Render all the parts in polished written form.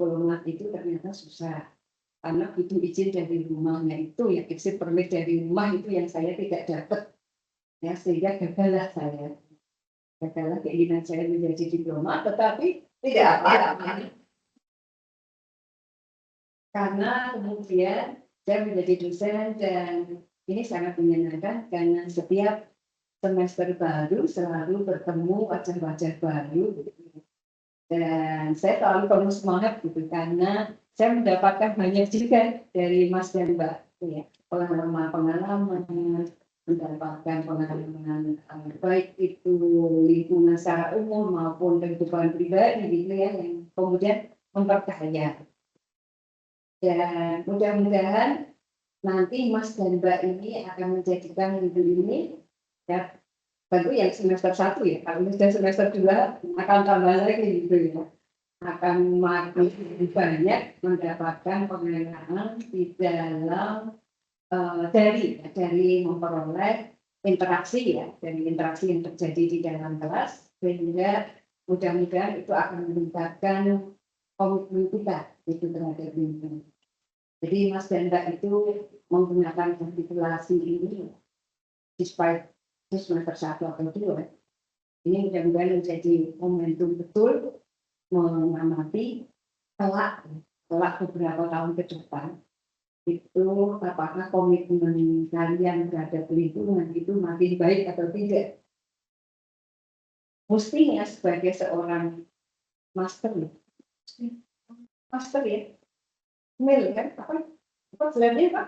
diplomat itu ternyata susah. Karena butuh izin dari rumahnya itu, ya exit permit dari rumah itu yang saya tidak dapat. Ya, sehingga gagallah saya. Gagallah keinginan saya menjadi diplomat, tetapi tidak apa-apa. Karena kemudian saya menjadi dosen dan ini sangat menyenangkan karena setiap semester baru selalu bertemu wajah-wajah baru gitu. Dan saya selalu penuh semangat gitu karena saya mendapatkan banyak juga dari Mas dan Mbak ya, pengalaman-pengalaman, mendapatkan pengalaman baik itu lingkungan secara umum maupun kehidupan pribadi gitu ya yang kemudian memperkaya. Dan mudah-mudahan nanti Mas dan Mbak ini akan menjadikan hidup ini ya baru yang semester 1 ya, kalau sudah semester 2 akan tambah lagi gitu ya. Akan makin lebih banyak mendapatkan pengalaman di dalam dari memperoleh interaksi ya, dari interaksi yang terjadi di dalam kelas sehingga mudah-mudahan itu akan meningkatkan komitmen kita itu terhadap lingkungan. Jadi Mas dan Mbak itu menggunakan artikulasi ini despite semester 1 atau 2 ini mudah-mudahan menjadi momentum betul mengamati kelak beberapa tahun ke depan itu apakah komitmen kalian terhadap lingkungan itu makin baik atau tidak. Mestinya sebagai seorang master ya, mil kan apa sebenarnya Pak?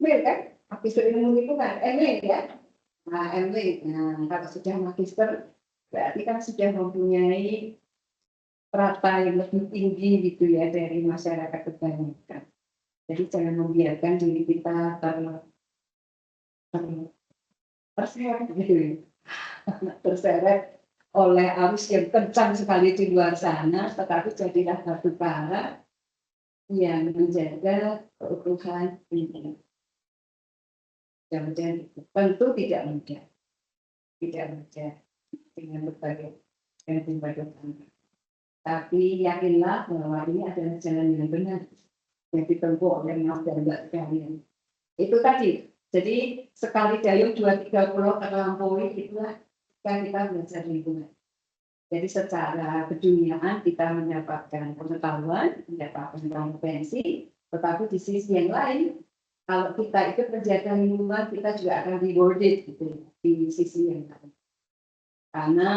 Mil kan? Habis ilmu lingkungan, mil ya. Nah, ML, kalau sudah magister berarti kan sudah mempunyai strata yang lebih tinggi gitu ya dari masyarakat kebanyakan. Jadi jangan membiarkan diri kita terseret gitu ya. Terseret oleh arus yang kencang sekali di luar sana, tetapi jadilah batu bara yang menjaga keutuhan lingkungan. Dan tentu tidak mudah dengan berbagai tantangan. Tapi yakinlah bahwa ini adalah jalan yang benar yang ditempuh oleh Mas dan Mbak sekalian. Itu tadi. Jadi sekali dayung 2-3 pulau terlampaui itulah kan kita belajar lingkungan. Jadi secara keduniaan kita mendapatkan pengetahuan, mendapatkan kompetensi, tetapi di sisi yang lain kalau kita ikut menjaga lingkungan kita juga akan rewarded gitu di sisi yang lain. Karena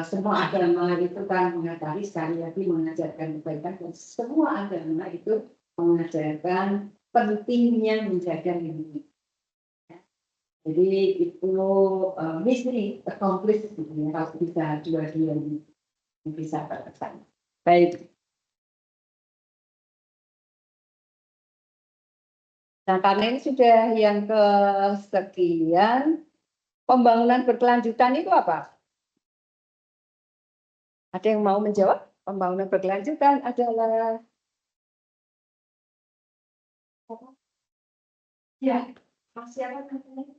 semua agama itu kan mengajari sekali lagi mengajarkan kebaikan dan semua agama itu mengajarkan pentingnya menjaga lingkungan. Jadi itu misteri accomplished gitu ya kalau bisa dua-duanya bisa terkesan. Baik. Nah karena ini sudah yang kesekian, pembangunan berkelanjutan itu apa? Ada yang mau menjawab? Pembangunan berkelanjutan adalah apa? Ya, masih apa namanya?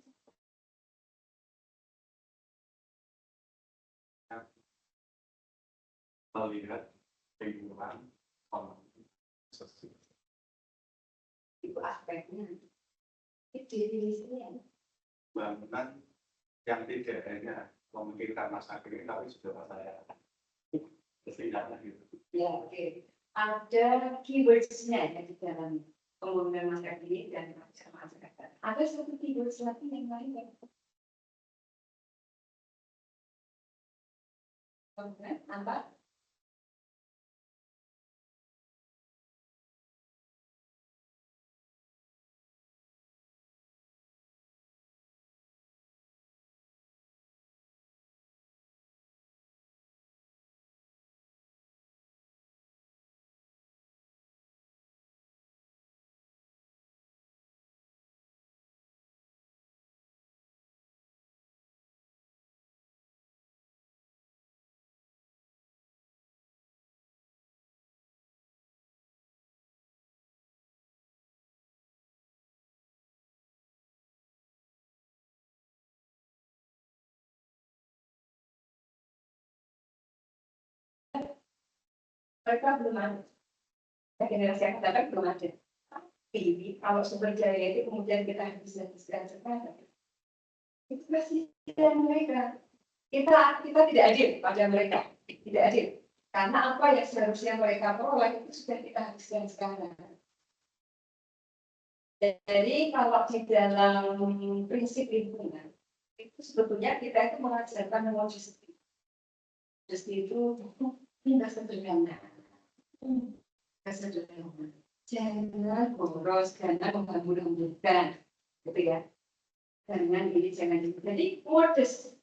Melihat lingkungan sosial. Itu aspeknya. Itu definisinya. Bangunan yang tidak hanya memikirkan masa kini tapi juga masa yang setidaknya gitu. Ya, oke. Ada keywords-nya ya di dalam pembangunan masa kini dan masa depan. Ada satu keywords lagi yang lain ya. Kemudian, apa? mereka belum ada. Generasi yang datang belum ada. Tapi kalau sumber daya itu kemudian kita bisa sekarang, itu masih mereka. Kita tidak adil pada mereka, tidak adil. Karena apa yang seharusnya mereka peroleh itu sudah kita habiskan sekarang. Jadi kalau di dalam prinsip lingkungan, itu sebetulnya kita itu mengajarkan logistik. Logistik itu tidak sederhana. Sederhana. Jangan boros, jangan menghambur-hamburkan, gitu ya. Jangan ini, jangan ini. Jadi modus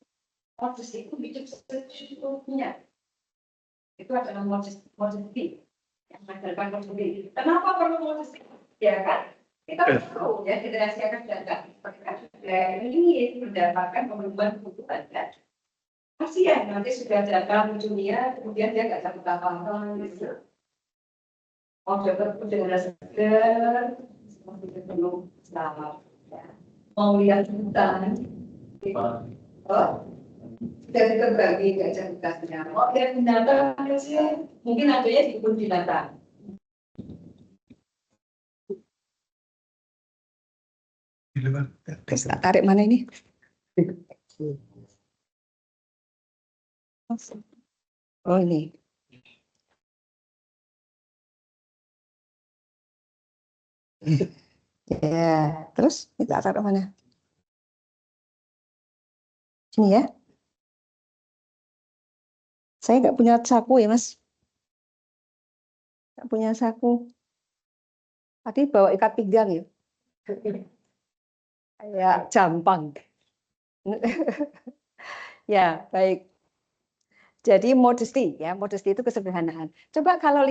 itu hidup secukupnya. Itu adalah modesty yang mengajarkan modesty. Kenapa perlu modesty? Ya kan? Kita perlu ya generasi akan datang. Mereka sudah ingin mendapatkan pemenuhan kebutuhan kan. Kasihan nanti sudah datang ke dunia, kemudian dia nggak dapat apa-apa. Gitu. Mau dapat udara segar, seperti penuh salah. Ya. Mau lihat hutan, sudah diterbagi gajah hutannya. Mau lihat binatang kecil, mungkin adanya di kebun binatang. Terus tak tarik mana ini? Oh ini. Ya, terus kita taruh mana? Sini ya. Saya nggak punya saku ya, Mas. Nggak punya saku. Tadi bawa ikat pinggang ya. Kayak jampang. Ya, baik. Jadi modesty ya, modesty itu kesederhanaan. Coba kalau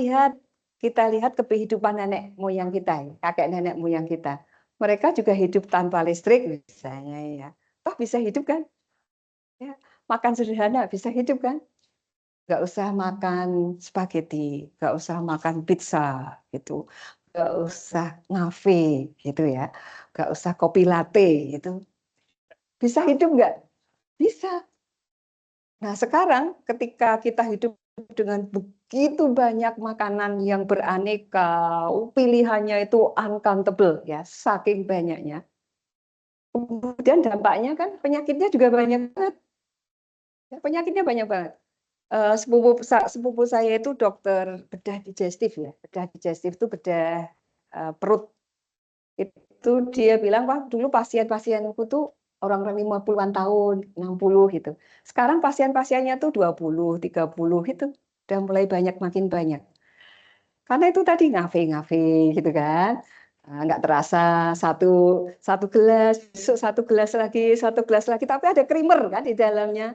kita lihat kehidupan nenek moyang kita, kakek nenek moyang kita. Mereka juga hidup tanpa listrik misalnya ya. Toh bisa hidup kan? Ya, makan sederhana bisa hidup kan? Nggak usah makan spaghetti, nggak usah makan pizza gitu, nggak usah ngafe gitu ya, nggak usah kopi latte gitu. Bisa hidup nggak? Bisa. Nah, sekarang ketika kita hidup dengan begitu banyak makanan yang beraneka, pilihannya itu uncountable ya, saking banyaknya. Kemudian dampaknya kan penyakitnya juga banyak banget. Penyakitnya banyak banget. Sepupu saya itu dokter bedah digestif ya. Bedah digestif itu bedah perut. Itu dia bilang, wah dulu pasien-pasienku tuh orang-orang 50-an tahun, 60 gitu. Sekarang pasien-pasiennya tuh 20, 30 gitu. Udah mulai banyak, makin banyak. Karena itu tadi ngafe-ngafe gitu kan. Nggak terasa satu gelas, besok satu gelas lagi. Tapi ada creamer kan di dalamnya.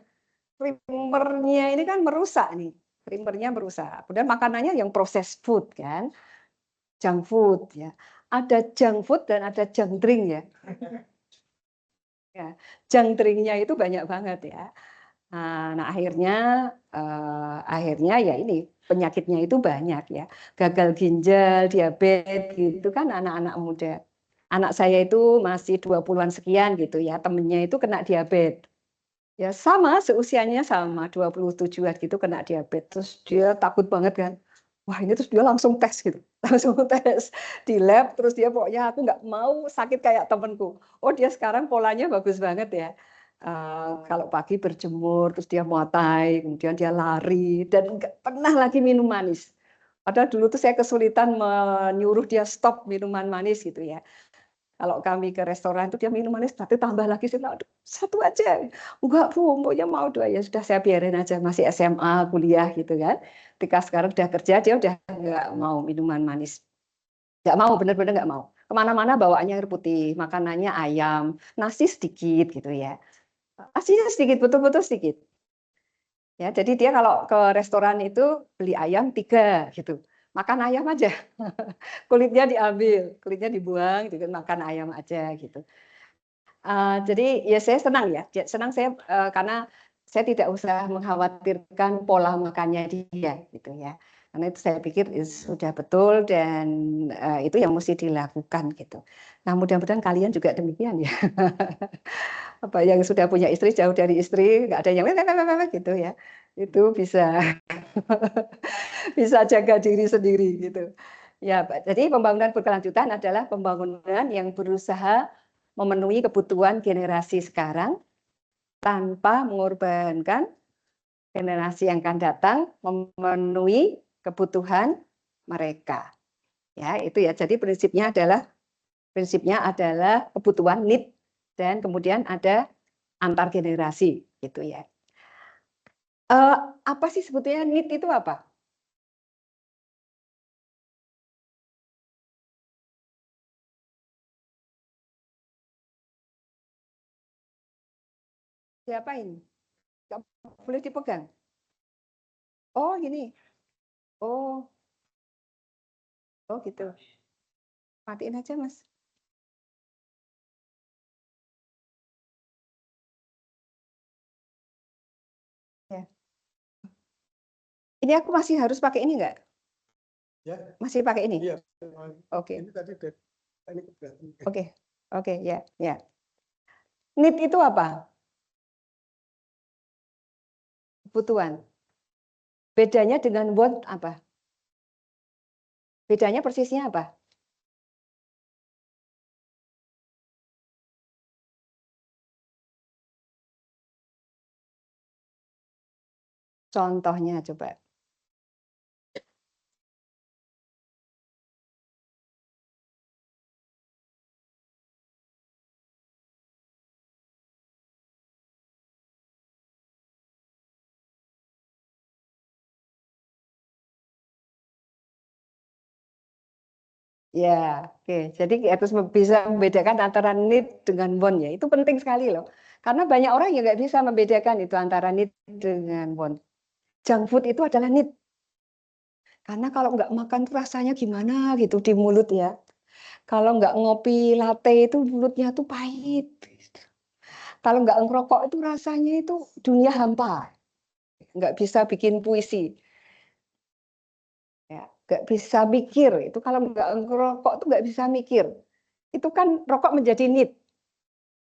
Creamernya ini kan merusak nih. Creamernya merusak. Kemudian makanannya yang processed food kan. Junk food ya. Ada junk food dan ada junk drink ya. Ya, junk drinknya itu banyak banget ya. Nah akhirnya ya ini penyakitnya itu banyak ya. Gagal ginjal, diabetes gitu kan anak-anak muda. Anak saya itu masih 20-an sekian gitu ya, temennya itu kena diabetes. Ya sama, seusianya sama, 27-an gitu kena diabetes. Terus dia takut banget kan. Wah ini terus dia langsung tes gitu. Langsung tes di lab, terus dia pokoknya aku nggak mau sakit kayak temenku. Oh dia sekarang polanya bagus banget ya. Kalau pagi berjemur, terus dia muay, kemudian dia lari, dan nggak pernah lagi minum manis. Padahal dulu tuh saya kesulitan menyuruh dia stop minuman manis gitu ya. Kalau kami ke restoran itu dia minum manis, tapi tambah lagi saya bilang, satu aja. Enggak Bu, pokoknya mau dua ya sudah saya biarin aja masih SMA kuliah gitu kan. Ketika sekarang udah kerja dia udah enggak mau minuman manis. Enggak mau, benar-benar enggak mau. Kemana-mana bawaannya air putih, makanannya ayam, nasi sedikit gitu ya. Nasinya sedikit, betul-betul sedikit. Ya, jadi dia kalau ke restoran itu beli ayam 3 gitu. Makan ayam aja. Kulitnya diambil, kulitnya dibuang, gitu, makan ayam aja gitu. Jadi ya saya senang ya, senang saya karena saya tidak usah mengkhawatirkan pola makannya dia gitu ya. Karena itu saya pikir sudah betul dan itu yang mesti dilakukan gitu. Nah mudah-mudahan kalian juga demikian ya. Apa yang sudah punya istri jauh dari istri, nggak ada yang gitu ya. itu bisa bisa jaga diri sendiri gitu. Ya, jadi pembangunan berkelanjutan adalah pembangunan yang berusaha memenuhi kebutuhan generasi sekarang tanpa mengorbankan generasi yang akan datang, memenuhi kebutuhan mereka. Ya, itu ya. Jadi prinsipnya adalah kebutuhan need dan kemudian ada antar generasi gitu ya. Apa sih sebetulnya need itu apa? Diapain? Nggak boleh dipegang. Oh, gini. Oh, oh gitu. Matiin aja, Mas. Ya. Ini aku masih harus pakai ini nggak? Ya, Masih pakai ini? iya. Oke. Ini tadi ini keberatan. Oke. Oke, ya, ya. Need itu apa? Kebutuhan. Bedanya dengan want apa? Bedanya persisnya apa? Contohnya coba. Ya, oke. Jadi harus bisa membedakan antara need dengan want ya. Itu penting sekali loh. Karena banyak orang yang nggak bisa membedakan itu antara need dengan want. Junk food itu adalah need. Karena kalau nggak makan tuh rasanya gimana gitu di mulut ya. Kalau nggak ngopi latte itu mulutnya tuh pahit. Kalau nggak ngerokok itu rasanya itu dunia hampa. Nggak bisa bikin puisi. Ya, nggak bisa mikir. Itu kalau nggak ngerokok tuh nggak bisa mikir. Itu kan rokok menjadi need.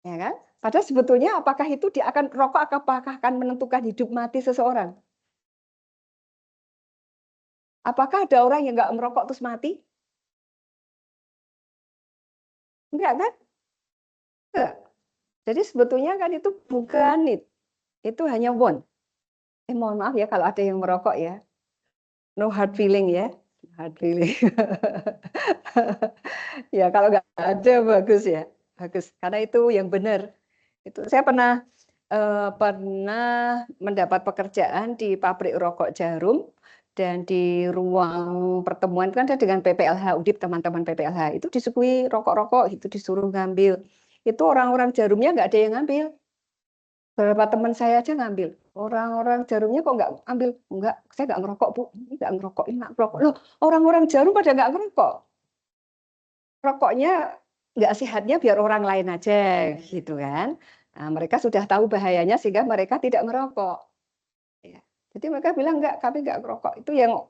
Ya kan? Padahal sebetulnya apakah itu dia akan rokok apakah akan menentukan hidup mati seseorang? Apakah ada orang yang nggak merokok terus mati? Enggak kan? Enggak. Jadi sebetulnya kan itu bukan need, itu hanya want. Mohon maaf ya kalau ada yang merokok ya. No hard feeling ya. Hard feeling. Ya kalau nggak ada bagus ya. Bagus. Karena itu yang benar. Itu saya pernah mendapat pekerjaan di pabrik rokok Jarum dan di ruang pertemuan kan ada dengan PPLH Udip, teman-teman PPLH itu disuguhi rokok-rokok itu disuruh ngambil. Itu orang-orang Jarumnya nggak ada yang ngambil. Beberapa teman saya aja ngambil. Orang-orang Jarumnya kok nggak ambil? Enggak, saya nggak ngerokok, Bu. Ini nggak ngerokok, ini nggak ngerokok. Loh, orang-orang Jarum pada nggak ngerokok. Rokoknya nggak sehatnya biar orang lain aja, gitu kan. Nah, mereka sudah tahu bahayanya sehingga mereka tidak merokok. Ya. Jadi mereka bilang enggak, kami nggak merokok. Itu yang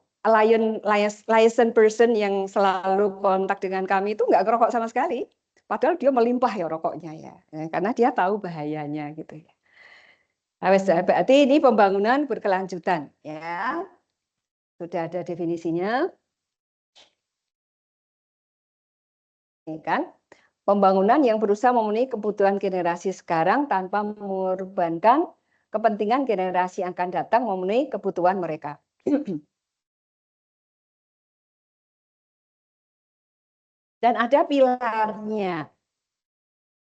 license person yang selalu kontak dengan kami itu nggak ngerokok sama sekali. Padahal dia melimpah ya rokoknya ya, karena dia tahu bahayanya gitu ya. Nah, berarti ini pembangunan berkelanjutan ya. Sudah ada definisinya, ya kan? Pembangunan yang berusaha memenuhi kebutuhan generasi sekarang tanpa mengorbankan kepentingan generasi yang akan datang memenuhi kebutuhan mereka. Dan ada pilarnya.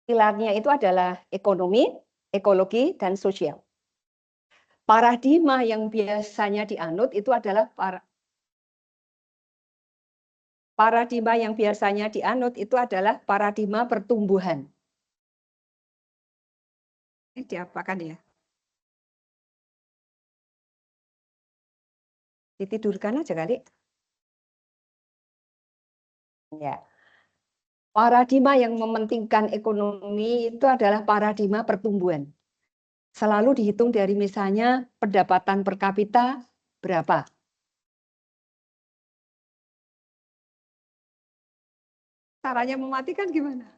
Pilarnya itu adalah ekonomi, ekologi, dan sosial. Paradigma yang biasanya dianut itu adalah paradigma yang biasanya dianut itu adalah paradigma pertumbuhan. Ini diapakan ya? Ditidurkan aja kali. Ya. Paradigma yang mementingkan ekonomi itu adalah paradigma pertumbuhan. Selalu dihitung dari misalnya pendapatan per kapita berapa. Caranya mematikan gimana?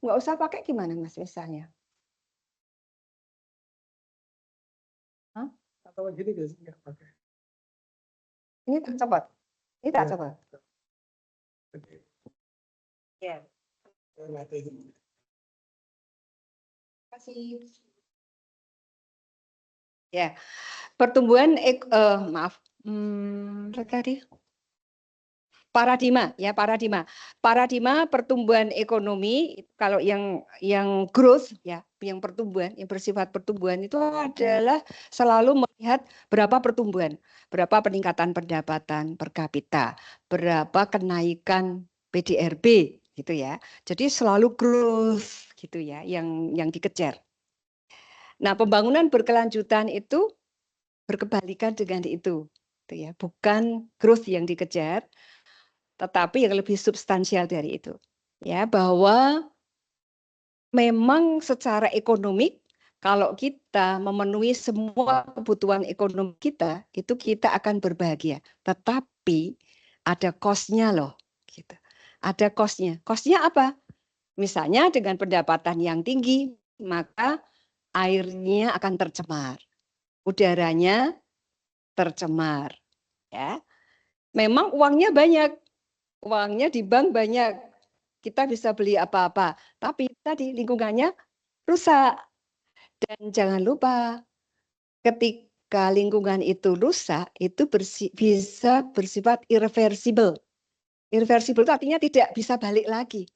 nggak usah pakai gimana Mas misalnya? Atau gini guys, nggak pakai. Ini tak copot. Ini tak Ya. copot. Oke. Ya. Matiin. Kasih. Ya, pertumbuhan maaf, tadi paradigma ya paradigma pertumbuhan ekonomi kalau yang growth ya yang pertumbuhan yang bersifat pertumbuhan itu adalah selalu melihat berapa pertumbuhan, berapa peningkatan pendapatan per kapita, berapa kenaikan PDRB gitu ya. Jadi selalu growth gitu ya yang dikejar. Nah, pembangunan berkelanjutan itu berkebalikan dengan itu ya, bukan growth yang dikejar tetapi yang lebih substansial dari itu. Ya, bahwa memang secara ekonomi kalau kita memenuhi semua kebutuhan ekonomi kita, itu kita akan berbahagia. Tetapi ada cost-nya loh, gitu. Ada cost-nya. Cost-nya apa? Misalnya dengan pendapatan yang tinggi, maka airnya akan tercemar, udaranya tercemar. Ya, memang uangnya banyak, uangnya di bank banyak, kita bisa beli apa-apa, tapi tadi lingkungannya rusak. Dan jangan lupa, ketika lingkungan itu rusak, itu bisa bersifat irreversible. Irreversible itu artinya tidak bisa balik lagi.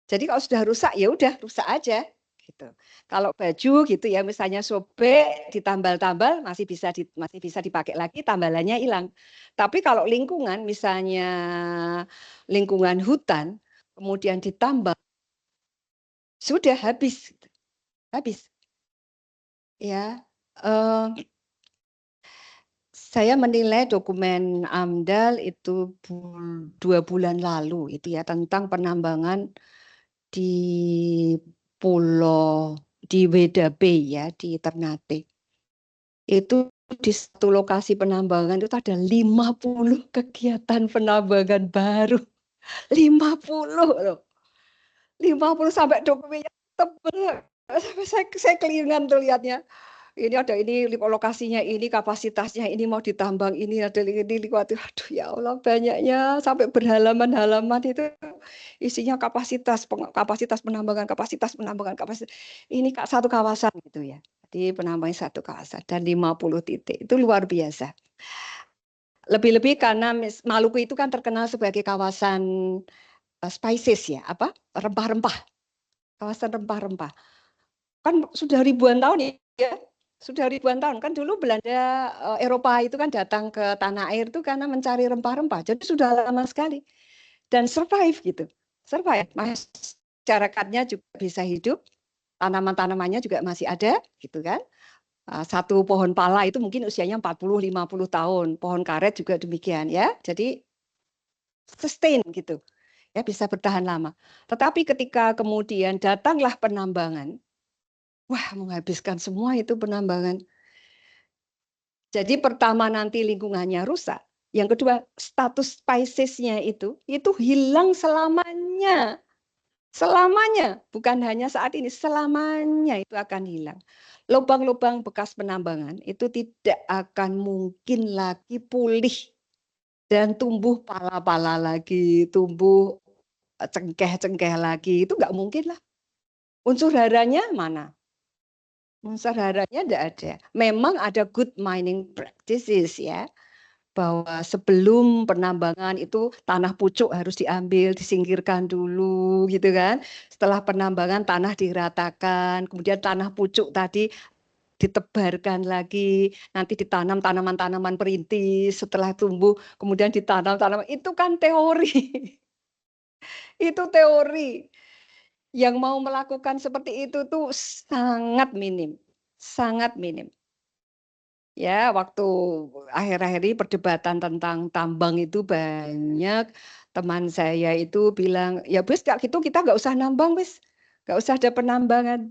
Jadi kalau sudah rusak, ya udah rusak aja. Gitu. Kalau baju gitu ya, misalnya sobek, ditambal-tambal masih bisa dipakai lagi, tambalannya hilang. Tapi kalau lingkungan, misalnya lingkungan hutan, kemudian ditambal, sudah habis, habis. Ya, saya menilai dokumen AMDAL itu 2 bulan lalu itu ya tentang penambangan di Pulau di Weda Bay ya di Ternate. Itu di satu lokasi penambangan itu ada 50 kegiatan penambangan baru. 50 loh. 50 sampai dokumennya tebel. Sampai saya kelingan tuh lihatnya. Ini ada ini lokasinya ini kapasitasnya ini mau ditambang ini ada ini waduh ya Allah banyaknya sampai berhalaman-halaman itu isinya kapasitas penambangan kapasitas ini satu kawasan gitu ya. Jadi penambangan satu kawasan dan 50 titik itu luar biasa. Lebih-lebih karena Maluku itu kan terkenal sebagai kawasan spices ya, apa? Rempah-rempah. Kawasan rempah-rempah. Kan sudah ribuan tahun ya. Sudah ribuan tahun kan dulu Belanda Eropa itu kan datang ke tanah air itu karena mencari rempah-rempah. Jadi sudah lama sekali dan survive gitu. Survive. Masyarakatnya juga bisa hidup, tanaman-tanamannya juga masih ada gitu kan. Satu pohon pala itu mungkin usianya 40-50 tahun. Pohon karet juga demikian ya. Jadi sustain gitu. Ya bisa bertahan lama. Tetapi ketika kemudian datanglah penambangan, wah, menghabiskan semua itu penambangan. Jadi pertama nanti lingkungannya rusak. Yang kedua, status spesiesnya itu hilang selamanya. Selamanya, bukan hanya saat ini, selamanya itu akan hilang. Lubang-lubang bekas penambangan itu tidak akan mungkin lagi pulih dan tumbuh pala-pala lagi, tumbuh cengkeh-cengkeh lagi. Itu nggak mungkin lah. Unsur haranya mana? Unsur haranya tidak ada. Memang ada good mining practices ya, bahwa sebelum penambangan itu tanah pucuk harus diambil, disingkirkan dulu gitu kan. Setelah penambangan tanah diratakan, kemudian tanah pucuk tadi ditebarkan lagi, nanti ditanam tanaman-tanaman perintis, setelah tumbuh kemudian ditanam tanaman. Itu kan teori. Itu teori. Yang mau melakukan seperti itu tuh sangat minim. Sangat minim. Ya, waktu akhir-akhir ini perdebatan tentang tambang itu banyak teman saya itu bilang, ya bes kayak gitu kita nggak usah nambang bes, nggak usah ada penambangan.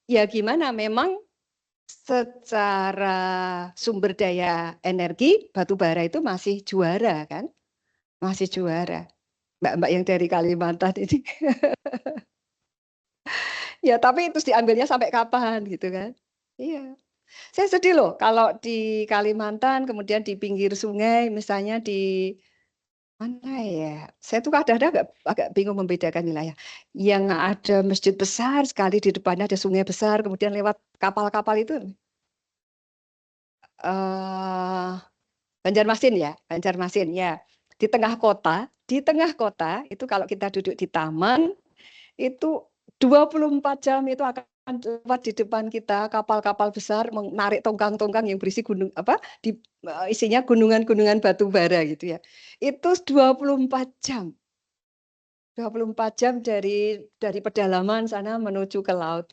Ya gimana? Memang secara sumber daya energi batu bara itu masih juara kan, masih juara. mbak-mbak yang dari Kalimantan ini. Ya, tapi terus diambilnya sampai kapan gitu kan? Iya. Saya sedih loh kalau di Kalimantan, kemudian di pinggir sungai, misalnya di mana ya? Saya tuh kadang-kadang agak bingung membedakan wilayah. Yang ada masjid besar sekali di depannya ada sungai besar, kemudian lewat kapal-kapal itu. eh Banjarmasin ya, Banjarmasin ya. Di tengah kota itu kalau kita duduk di taman itu 24 jam itu akan lewat di depan kita kapal-kapal besar menarik tongkang-tongkang yang berisi gunung apa isinya gunungan-gunungan batu bara gitu ya. Itu 24 jam. 24 jam dari pedalaman sana menuju ke laut.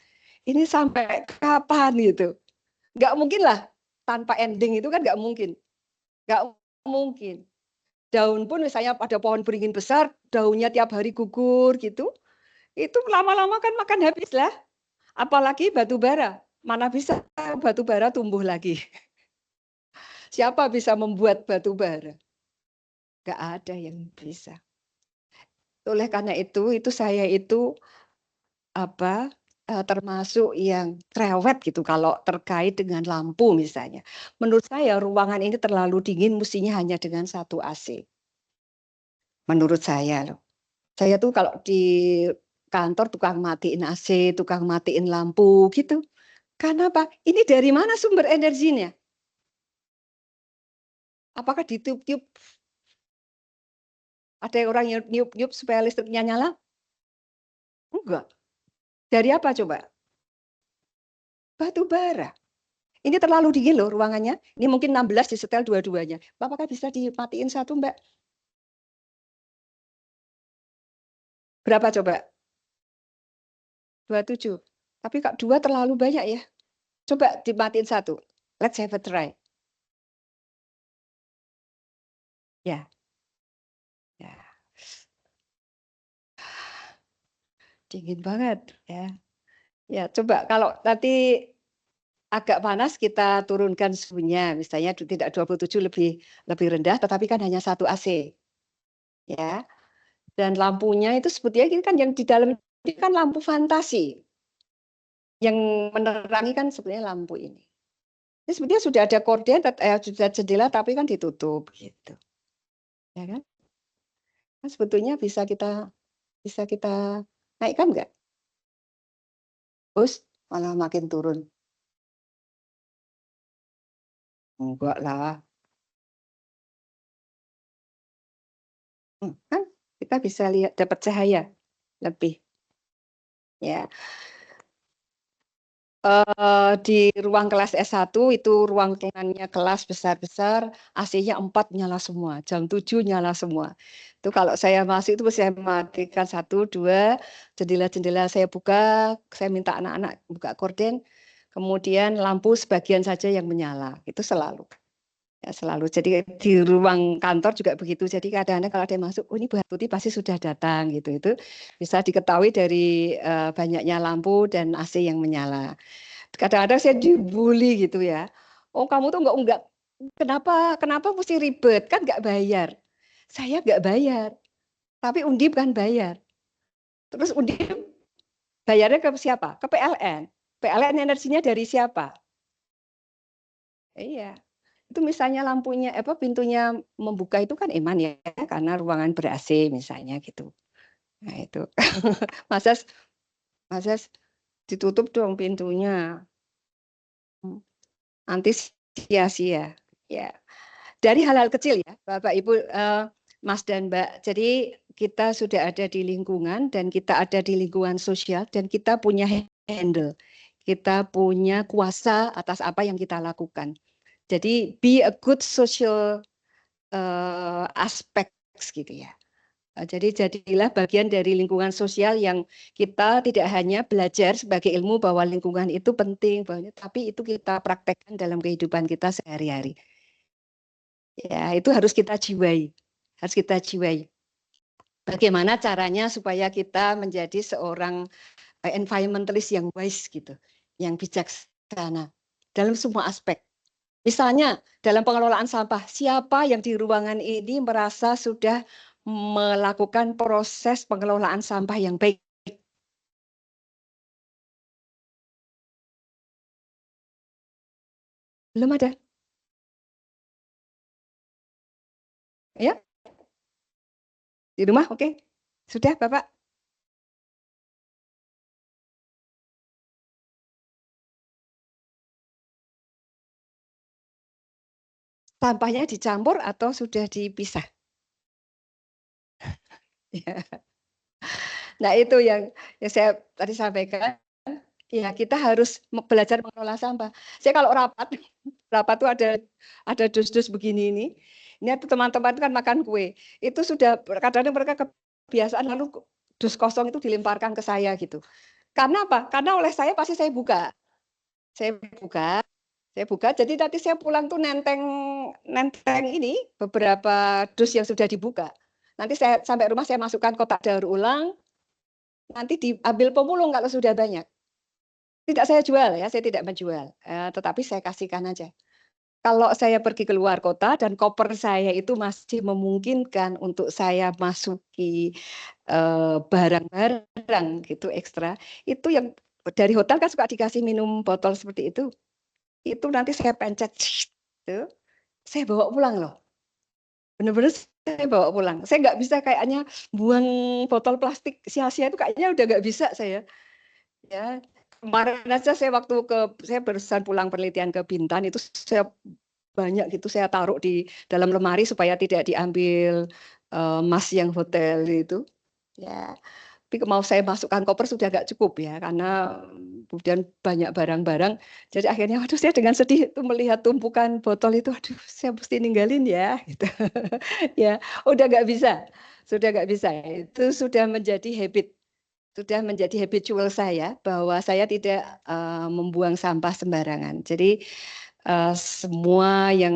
Ini sampai kapan gitu? Nggak mungkin lah tanpa ending itu kan nggak mungkin. Nggak mungkin. Daun pun misalnya ada pohon beringin besar, daunnya tiap hari gugur gitu. Itu lama-lama kan makan habis lah. Apalagi batu bara. Mana bisa batu bara tumbuh lagi? Siapa bisa membuat batu bara? Nggak ada yang bisa. Oleh karena itu saya itu apa termasuk yang cerewet gitu kalau terkait dengan lampu misalnya. Menurut saya ruangan ini terlalu dingin, mestinya hanya dengan 1 AC. Menurut saya loh. Saya tuh kalau di kantor tukang matiin AC, tukang matiin lampu gitu. Karena apa? Ini dari mana sumber energinya? Apakah ditiup-tiup? Ada orang yang niup-niup supaya listriknya nyala? Enggak. Dari apa coba? Batu bara. Ini terlalu dingin loh ruangannya. Ini mungkin 16 disetel dua-duanya. Apakah bisa dimatiin 1, Mbak? Berapa coba? 27. Tapi Kak 2 terlalu banyak ya. Coba dimatiin 1. Let's have a try. Ya. Ya. Dingin banget ya. Ya, coba kalau nanti agak panas kita turunkan suhunya, misalnya tidak 27 lebih rendah, tetapi kan hanya 1 AC. Ya. Dan lampunya itu sebetulnya ini kan yang di dalam ini kan lampu fantasi. Yang menerangi kan sebetulnya lampu ini. Ini sebetulnya sudah ada korden, sudah jendela tapi kan ditutup gitu. Ya kan? Nah, sebetulnya bisa kita naikkan nggak? Terus malah makin turun. Enggak lah. Kan kita bisa lihat dapat cahaya lebih. Ya. Di ruang kelas S1 itu ruang tengahnya kelas besar-besar, AC-nya 4 nyala semua, jam 7 nyala semua. Itu kalau saya masuk itu saya matikan 1, 2, jendela-jendela saya buka, saya minta anak-anak buka korden, kemudian lampu sebagian saja yang menyala, itu selalu. Ya, selalu. Jadi di ruang kantor juga begitu. Jadi kadang-kadang kalau ada yang masuk, oh ini Bu Hartuti pasti sudah datang gitu. Itu bisa diketahui dari banyaknya lampu dan AC yang menyala. Kadang-kadang saya dibully gitu ya. Oh kamu tuh enggak kenapa mesti ribet kan nggak bayar. Saya nggak bayar, tapi Undip kan bayar. Terus Undip bayarnya ke siapa? Ke PLN. PLN energinya dari siapa? Iya. Itu misalnya lampunya pintunya membuka itu kan eman ya karena ruangan ber-AC misalnya gitu. Nah itu. Masa ditutup dong pintunya. Nanti sia-sia. Ya. Dari hal-hal kecil ya, Bapak Ibu, Mas dan Mbak. Jadi kita sudah ada di lingkungan dan kita ada di lingkungan sosial dan kita punya handle. Kita punya kuasa atas apa yang kita lakukan. Jadi be a good social aspects gitu ya. Jadi jadilah bagian dari lingkungan sosial yang kita tidak hanya belajar sebagai ilmu bahwa lingkungan itu penting, tapi itu kita praktekkan dalam kehidupan kita sehari-hari. Ya, itu harus kita jiwai. Harus kita jiwai. Bagaimana caranya supaya kita menjadi seorang environmentalist yang wise gitu, yang bijaksana dalam semua aspek. Misalnya dalam pengelolaan sampah, siapa yang di ruangan ini merasa sudah melakukan proses pengelolaan sampah yang baik. Belum ada. Ya? Di rumah, oke. Sudah, Bapak? Sampahnya dicampur atau sudah dipisah? Ya. Nah, itu yang saya tadi sampaikan. Ya, kita harus belajar mengelola sampah. Saya kalau rapat, rapat tuh ada dus-dus begini ini. Ini tuh teman-teman kan makan kue. Itu sudah kadang-kadang mereka kebiasaan lalu dus kosong itu dilemparkan ke saya gitu. Karena apa? Karena oleh saya pasti saya buka. Saya buka. Jadi nanti saya pulang tuh nenteng ini beberapa dus yang sudah dibuka. Nanti saya sampai rumah saya masukkan kotak daur ulang. Nanti diambil pemulung kalau sudah banyak. Tidak saya jual ya, saya tidak menjual, tetapi saya kasihkan aja. Kalau saya pergi keluar kota dan koper saya itu masih memungkinkan untuk saya masuki barang-barang gitu ekstra, itu yang dari hotel kan suka dikasih minum botol seperti itu nanti saya pencet, gitu, saya bawa pulang loh. Benar-benar saya bawa pulang. Saya nggak bisa kayaknya buang botol plastik sia-sia itu kayaknya udah nggak bisa saya. Ya, kemarin aja saya saya barusan pulang penelitian ke Bintan itu saya banyak gitu saya taruh di dalam lemari supaya tidak diambil mas yang hotel itu. Ya, tapi mau saya masukkan koper sudah nggak cukup ya karena kemudian banyak barang-barang. Jadi akhirnya waduh saya dengan sedih itu melihat tumpukan botol itu, aduh saya mesti ninggalin ya. Gitu. Ya, udah nggak bisa, sudah nggak bisa. Itu sudah menjadi habit. Sudah menjadi habitual saya bahwa saya tidak membuang sampah sembarangan. Jadi semua yang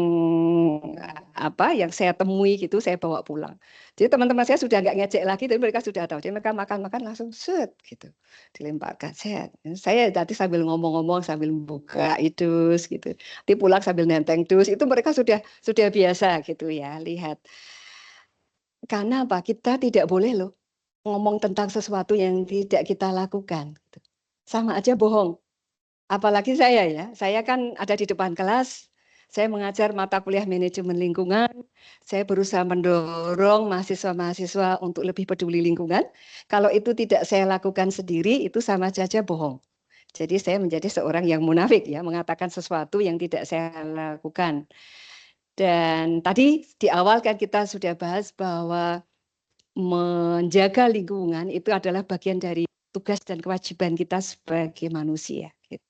yang saya temui gitu saya bawa pulang. Jadi teman-teman saya sudah nggak ngejek lagi, tapi mereka sudah tahu. Jadi mereka makan-makan langsung set gitu dilemparkan set. Saya tadi sambil ngomong-ngomong sambil buka itu gitu. Nanti pulang sambil nenteng dus itu mereka sudah biasa gitu ya lihat. Karena apa? Kita tidak boleh loh ngomong tentang sesuatu yang tidak kita lakukan. Sama aja bohong. Apalagi saya ya, saya kan ada di depan kelas, saya mengajar mata kuliah manajemen lingkungan, saya berusaha mendorong mahasiswa-mahasiswa untuk lebih peduli lingkungan. Kalau itu tidak saya lakukan sendiri, itu sama saja bohong. Jadi saya menjadi seorang yang munafik ya, mengatakan sesuatu yang tidak saya lakukan. Dan tadi di awal kan kita sudah bahas bahwa menjaga lingkungan itu adalah bagian dari tugas dan kewajiban kita sebagai manusia. Gitu.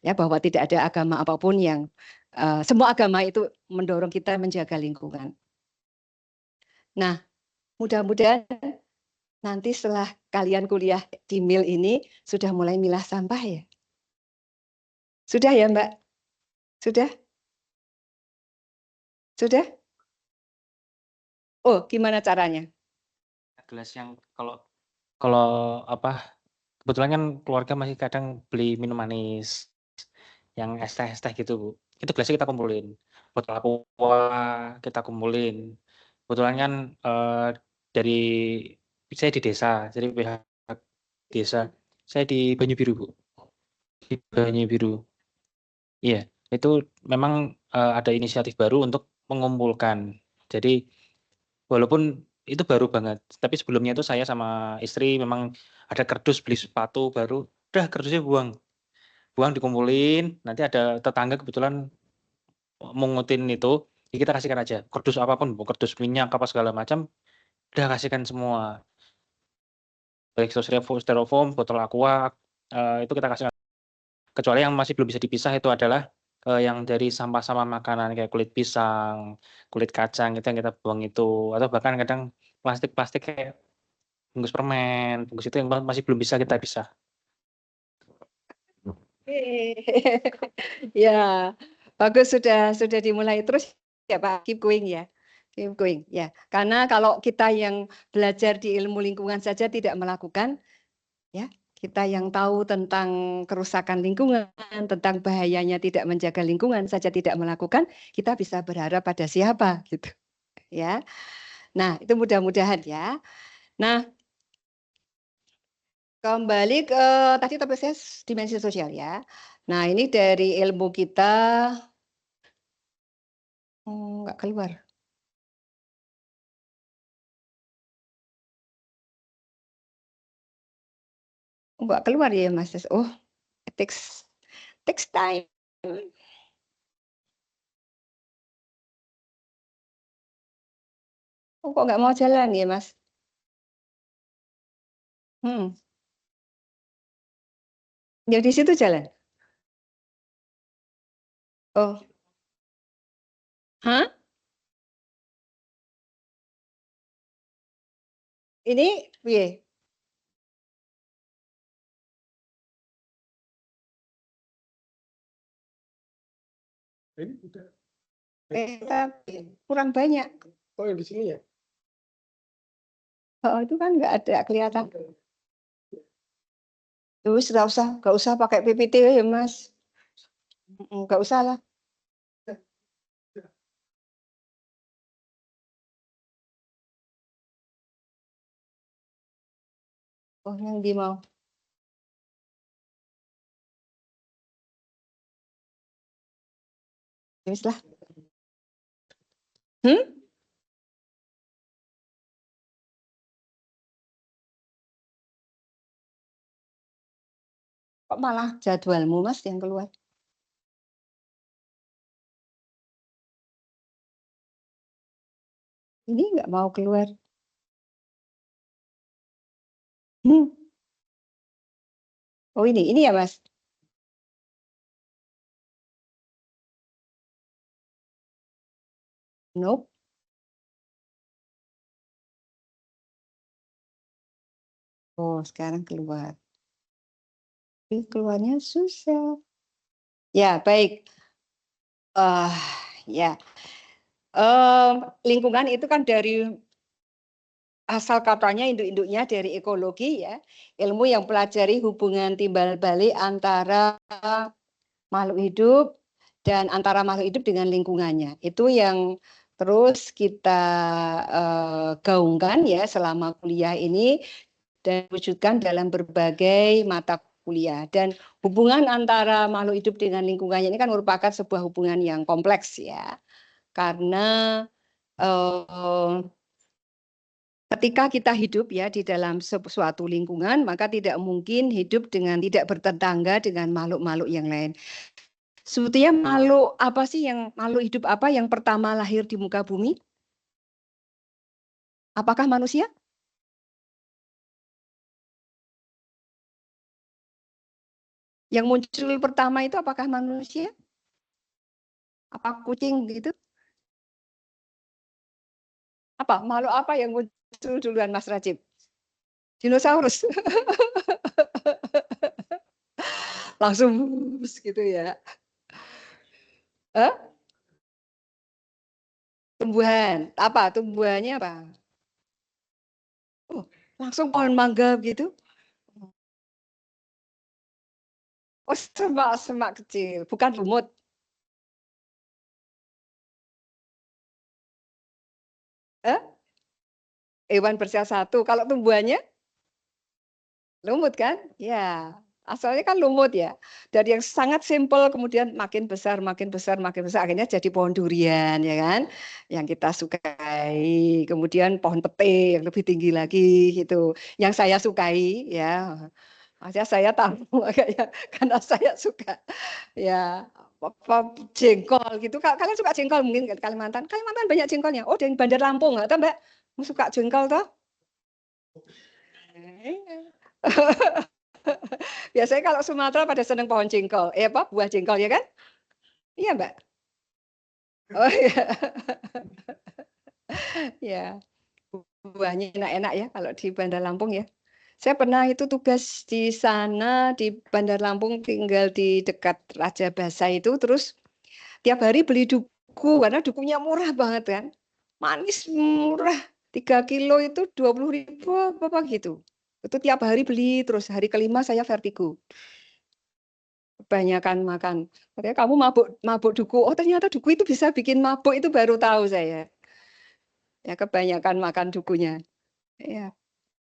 Ya, bahwa tidak ada agama apapun yang semua agama itu mendorong kita menjaga lingkungan. Nah, mudah-mudahan nanti setelah kalian kuliah di MIL ini sudah mulai milah sampah ya. Sudah ya, Mbak? Sudah? Sudah? Oh, gimana caranya? Gelas yang kalau apa kebetulan kan keluarga masih kadang beli minum manis yang es teh gitu Bu. Itu gelasnya kita kumpulin. Botol aqua kita kumpulin. Kebetulan kan dari saya di desa, jadi pihak desa saya di Banyu Biru Bu. Di Banyu Biru. Iya, itu memang ada inisiatif baru untuk mengumpulkan. Jadi walaupun itu baru banget, tapi sebelumnya itu saya sama istri memang ada kardus beli sepatu baru, udah kardusnya buang dikumpulin, nanti ada tetangga kebetulan mungutin itu, ya kita kasihkan aja, kardus apapun, kardus minyak apa segala macam, udah kasihkan semua. Baik styrofoam, botol aqua, itu kita kasihkan. Kecuali yang masih belum bisa dipisah itu adalah yang dari sampah-sampah makanan kayak kulit pisang, kulit kacang itu yang kita buang itu, atau bahkan kadang plastik-plastik kayak bungkus permen, bungkus itu yang masih belum bisa kita pisah. Ya, bagus sudah dimulai terus ya Pak, keep going ya. Keep going ya. Karena kalau kita yang belajar di ilmu lingkungan saja tidak melakukan ya, kita yang tahu tentang kerusakan lingkungan, tentang bahayanya tidak menjaga lingkungan saja tidak melakukan, kita bisa berharap pada siapa gitu. Ya. Nah, itu mudah-mudahan ya. Nah, kembali ke tadi topik saya dimensi sosial ya. Nah, ini dari ilmu kita nggak keluar. Nggak keluar ya, Mas. Oh, it takes time. Oh, kok nggak mau jalan ya, Mas? Ya di situ jalan. Oh, hah? Ini, piye? Ini udah. Tapi kurang banyak. Oh, yang di sini ya? Oh, itu kan nggak ada kelihatan. Terus nggak usah pakai PPT ya, Mas. Nggak usah lah. Oh, yang di mau. Terus lah. Kok malah jadwalmu, Mas, yang keluar? Ini nggak mau keluar. Oh, ini ya, Mas? Nope. Oh, sekarang keluar. Tapi keluarnya susah. Ya, baik. Ya. Lingkungan itu kan dari asal katanya induk-induknya dari ekologi ya, ilmu yang pelajari hubungan timbal balik antara makhluk hidup dan antara makhluk hidup dengan lingkungannya. Itu yang terus kita gaungkan ya selama kuliah ini dan wujudkan dalam berbagai mata kuliah. Dan hubungan antara makhluk hidup dengan lingkungannya ini kan merupakan sebuah hubungan yang kompleks ya. Karena ketika kita hidup ya di dalam suatu lingkungan, maka tidak mungkin hidup dengan tidak bertetangga dengan makhluk-makhluk yang lain. Sebetulnya makhluk hidup apa yang pertama lahir di muka bumi? Apakah manusia? Yang muncul pertama itu apakah manusia? Apa kucing gitu? Apa makhluk apa yang muncul duluan, Mas Rajib? Dinosaurus. Langsung gitu ya. Tumbuhan. Apa? Tumbuhannya apa? Oh, langsung pohon mangga gitu. Oh, semak kecil, bukan lumut. Hewan bersel satu. Kalau tumbuhannya lumut kan? Ya, asalnya kan lumut ya. Dari yang sangat simpel kemudian makin besar, makin besar, makin besar. Akhirnya jadi pohon durian ya kan? Yang kita sukai. Kemudian pohon pete yang lebih tinggi lagi gitu. Yang saya sukai ya. Maksudnya saya tahu karena saya suka ya apa jengkol gitu. Kalian suka jengkol mungkin di Kalimantan? Kalimantan banyak jengkolnya. Oh, dari Bandar Lampung atau Mbak? Suka jengkol toh? Biasanya kalau Sumatera pada seneng pohon jengkol. Apa? Buah jengkol ya kan? Iya, Mbak. Oh iya. Ya, buahnya enak-enak ya kalau di Bandar Lampung ya. Saya pernah itu tugas di sana di Bandar Lampung, tinggal di dekat Raja Basa itu, terus tiap hari beli duku karena dukunya murah banget kan. Manis murah. 3 kilo itu 20.000 apa gitu. Itu tiap hari beli, terus hari kelima saya vertigo. Kebanyakan makan. Katanya kamu mabuk duku. Oh, ternyata duku itu bisa bikin mabuk, itu baru tahu saya. Ya kebanyakan makan dukunya. Ya,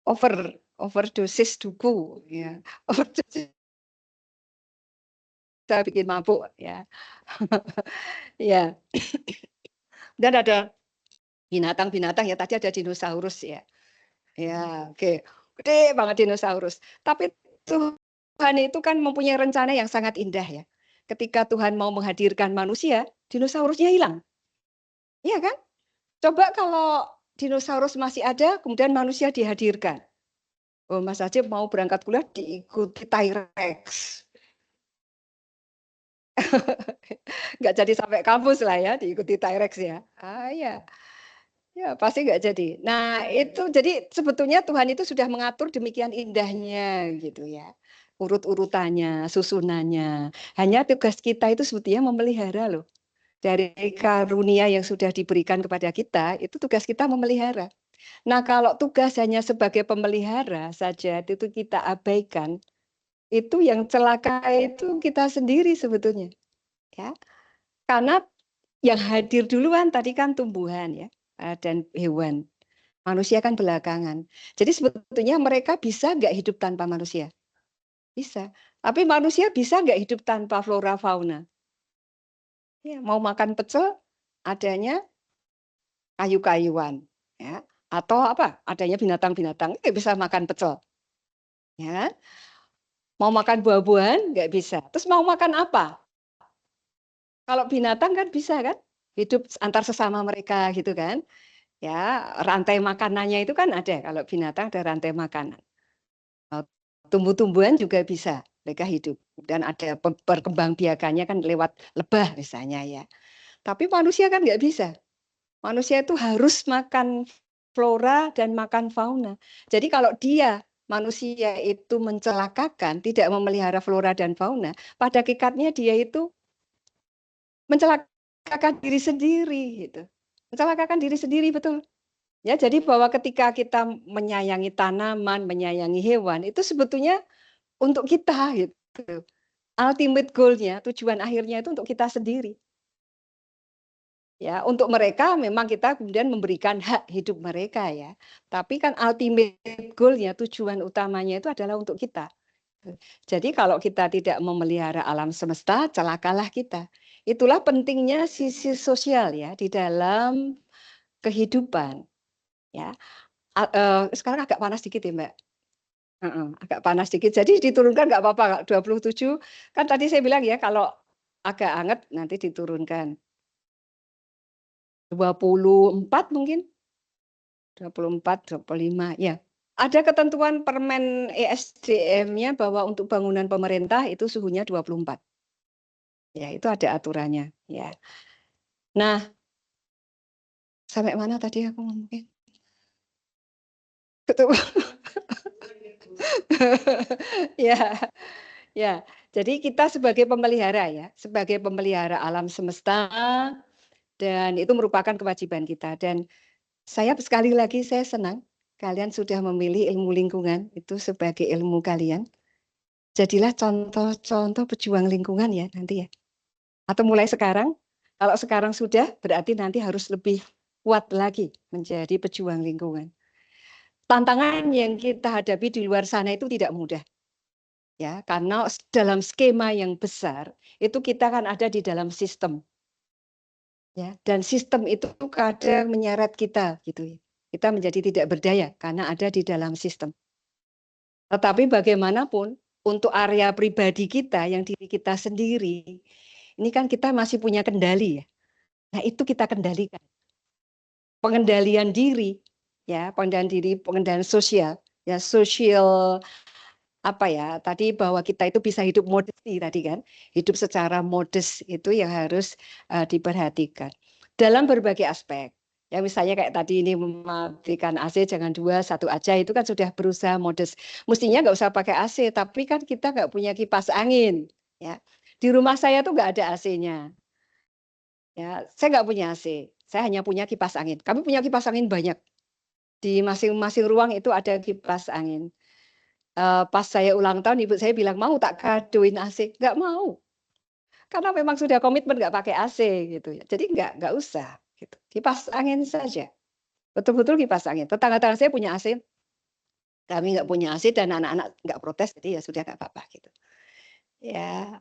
overdosis duku ya. Overdosis bisa bikin mabuk ya. Ya. Dan ada binatang-binatang ya, tadi ada dinosaurus ya. Ya, oke. Gede banget dinosaurus. Tapi Tuhan itu kan mempunyai rencana yang sangat indah ya. Ketika Tuhan mau menghadirkan manusia, dinosaurusnya hilang. Iya kan? Coba kalau dinosaurus masih ada, kemudian manusia dihadirkan. Oh, Mas Ajib mau berangkat kuliah diikuti T-Rex. Nggak jadi sampai kampus lah ya, diikuti T-Rex ya. Ya. Ya, pasti nggak jadi. Nah, itu jadi sebetulnya Tuhan itu sudah mengatur demikian indahnya gitu ya. Urut-urutannya, susunannya. Hanya tugas kita itu sebetulnya memelihara loh. Dari karunia yang sudah diberikan kepada kita, itu tugas kita memelihara. Nah, kalau tugas hanya sebagai pemelihara saja itu kita abaikan, itu yang celaka itu kita sendiri sebetulnya. Ya. Karena yang hadir duluan tadi kan tumbuhan ya dan hewan. Manusia kan belakangan. Jadi sebetulnya mereka bisa nggak hidup tanpa manusia? Bisa. Tapi manusia bisa nggak hidup tanpa flora fauna? Ya, mau makan pecel adanya kayu-kayuan, ya. Atau apa? Adanya binatang-binatang, nggak bisa makan pecel. Ya. Mau makan buah-buahan nggak bisa. Terus mau makan apa? Kalau binatang kan bisa kan? Hidup antar sesama mereka gitu kan. Ya, rantai makanannya itu kan ada. Kalau binatang ada rantai makanan. Tumbuh-tumbuhan juga bisa mereka hidup dan ada perkembangbiakannya kan lewat lebah misalnya ya. Tapi manusia kan nggak bisa. Manusia itu harus makan flora dan makan fauna. Jadi kalau dia manusia itu mencelakakan, tidak memelihara flora dan fauna, pada hakikatnya dia itu mencelakakan diri sendiri gitu. Mencelakakan diri sendiri betul. Ya, jadi bahwa ketika kita menyayangi tanaman, menyayangi hewan, itu sebetulnya untuk kita gitu. Ultimate goal-nya, tujuan akhirnya itu untuk kita sendiri. Ya, untuk mereka memang kita kemudian memberikan hak hidup mereka ya. Tapi kan ultimate goal-nya, tujuan utamanya itu adalah untuk kita. Jadi kalau kita tidak memelihara alam semesta, celakalah kita. Itulah pentingnya sisi sosial ya di dalam kehidupan. Ya, sekarang agak panas dikit ya Mbak. Agak panas dikit. Jadi diturunkan nggak apa-apa, 27. Kan tadi saya bilang ya kalau agak hangat nanti diturunkan. 24 mungkin. 24, 25 ya. Ada ketentuan Permen ESDM-nya bahwa untuk bangunan pemerintah itu suhunya 24. Ya, itu ada aturannya ya. Nah, sampai mana tadi aku ngomongin? Betul. Ya. Ya, jadi kita sebagai pemelihara ya, sebagai pemelihara alam semesta dan itu merupakan kewajiban kita. Dan saya sekali lagi saya senang kalian sudah memilih ilmu lingkungan itu sebagai ilmu kalian. Jadilah contoh-contoh pejuang lingkungan ya nanti ya. Atau mulai sekarang, kalau sekarang sudah berarti nanti harus lebih kuat lagi menjadi pejuang lingkungan. Tantangan yang kita hadapi di luar sana itu tidak mudah. Ya, karena dalam skema yang besar itu kita kan ada di dalam sistem. Ya, dan sistem itu kadang menyeret kita gitu ya. Kita menjadi tidak berdaya karena ada di dalam sistem. Tetapi bagaimanapun untuk area pribadi kita yang diri kita sendiri, ini kan kita masih punya kendali ya. Nah, itu kita kendalikan. Pengendalian diri ya, pengendalian sosial, ya sosial apa ya tadi bahwa kita itu bisa hidup modesty tadi kan, hidup secara modest itu yang harus diperhatikan dalam berbagai aspek. Ya misalnya kayak tadi ini mematikan AC jangan 2, 1 aja itu kan sudah berusaha modest. Mestinya nggak usah pakai AC, tapi kan kita nggak punya kipas angin. Ya di rumah saya tuh nggak ada AC-nya. Ya saya nggak punya AC, saya hanya punya kipas angin. Kami punya kipas angin banyak di masing-masing ruang itu ada kipas angin. Pas saya ulang tahun ibu saya bilang, "Mau tak kadoin AC?" Nggak mau. Karena memang sudah komitmen nggak pakai AC gitu ya. Jadi nggak usah gitu. Kipas angin saja. Betul-betul kipas angin. Tetangga-tetangga saya punya AC, kami nggak punya AC dan anak-anak nggak protes, jadi ya sudah nggak apa-apa gitu. Ya,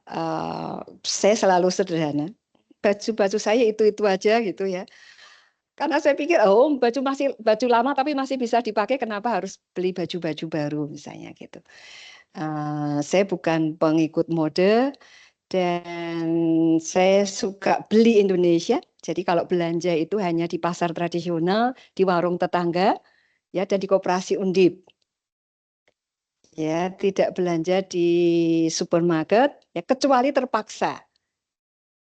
saya selalu sederhana. Baju-baju saya itu aja gitu ya. Karena saya pikir, oh baju lama tapi masih bisa dipakai, kenapa harus beli baju-baju baru misalnya gitu. Saya bukan pengikut mode dan saya suka beli Indonesia. Jadi kalau belanja itu hanya di pasar tradisional, di warung tetangga, ya, dan di koperasi Undip. Ya, tidak belanja di supermarket, ya kecuali terpaksa.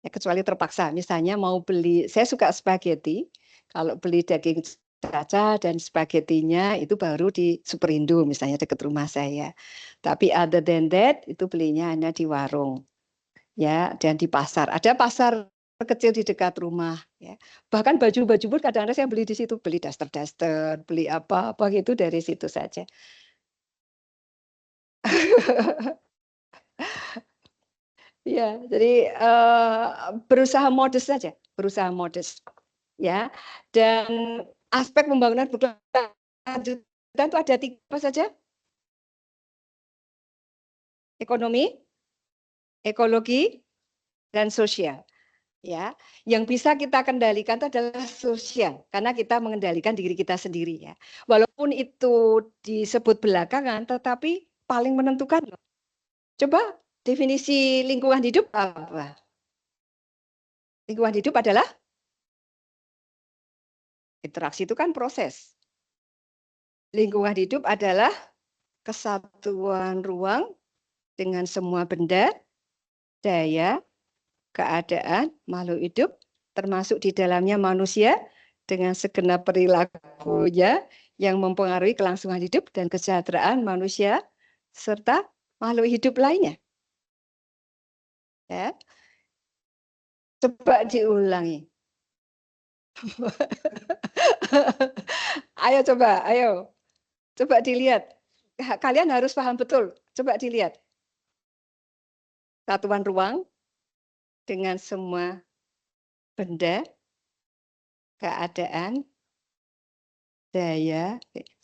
Ya, kecuali terpaksa. Misalnya mau beli, saya suka spaghetti. Kalau beli daging caca dan spagettinya itu baru di Superindo misalnya dekat rumah saya. Tapi other than that itu belinya hanya di warung. Ya, dan di pasar. Ada pasar kecil di dekat rumah ya. Bahkan baju-baju pun kadang-kadang saya beli di situ, beli daster-daster, beli apa-apa gitu dari situ saja. Ya, jadi berusaha modest saja, berusaha modest, ya. Dan aspek pembangunan berkelanjutan itu ada 3 apa saja? Ekonomi, ekologi, dan sosial. Ya, yang bisa kita kendalikan itu adalah sosial, karena kita mengendalikan diri kita sendiri ya. Walaupun itu disebut belakangan, tetapi paling menentukan loh. Coba definisi lingkungan hidup apa? Lingkungan hidup adalah interaksi, itu kan proses. Lingkungan hidup adalah kesatuan ruang dengan semua benda, daya, keadaan, makhluk hidup, termasuk di dalamnya manusia, dengan segenap perilakunya yang mempengaruhi kelangsungan hidup dan kesejahteraan manusia, serta makhluk hidup lainnya. Ya. Coba diulangi. Ayo coba, ayo. Coba dilihat. Kalian harus paham betul. Coba dilihat. Satuan ruang dengan semua benda, keadaan, daya, dengan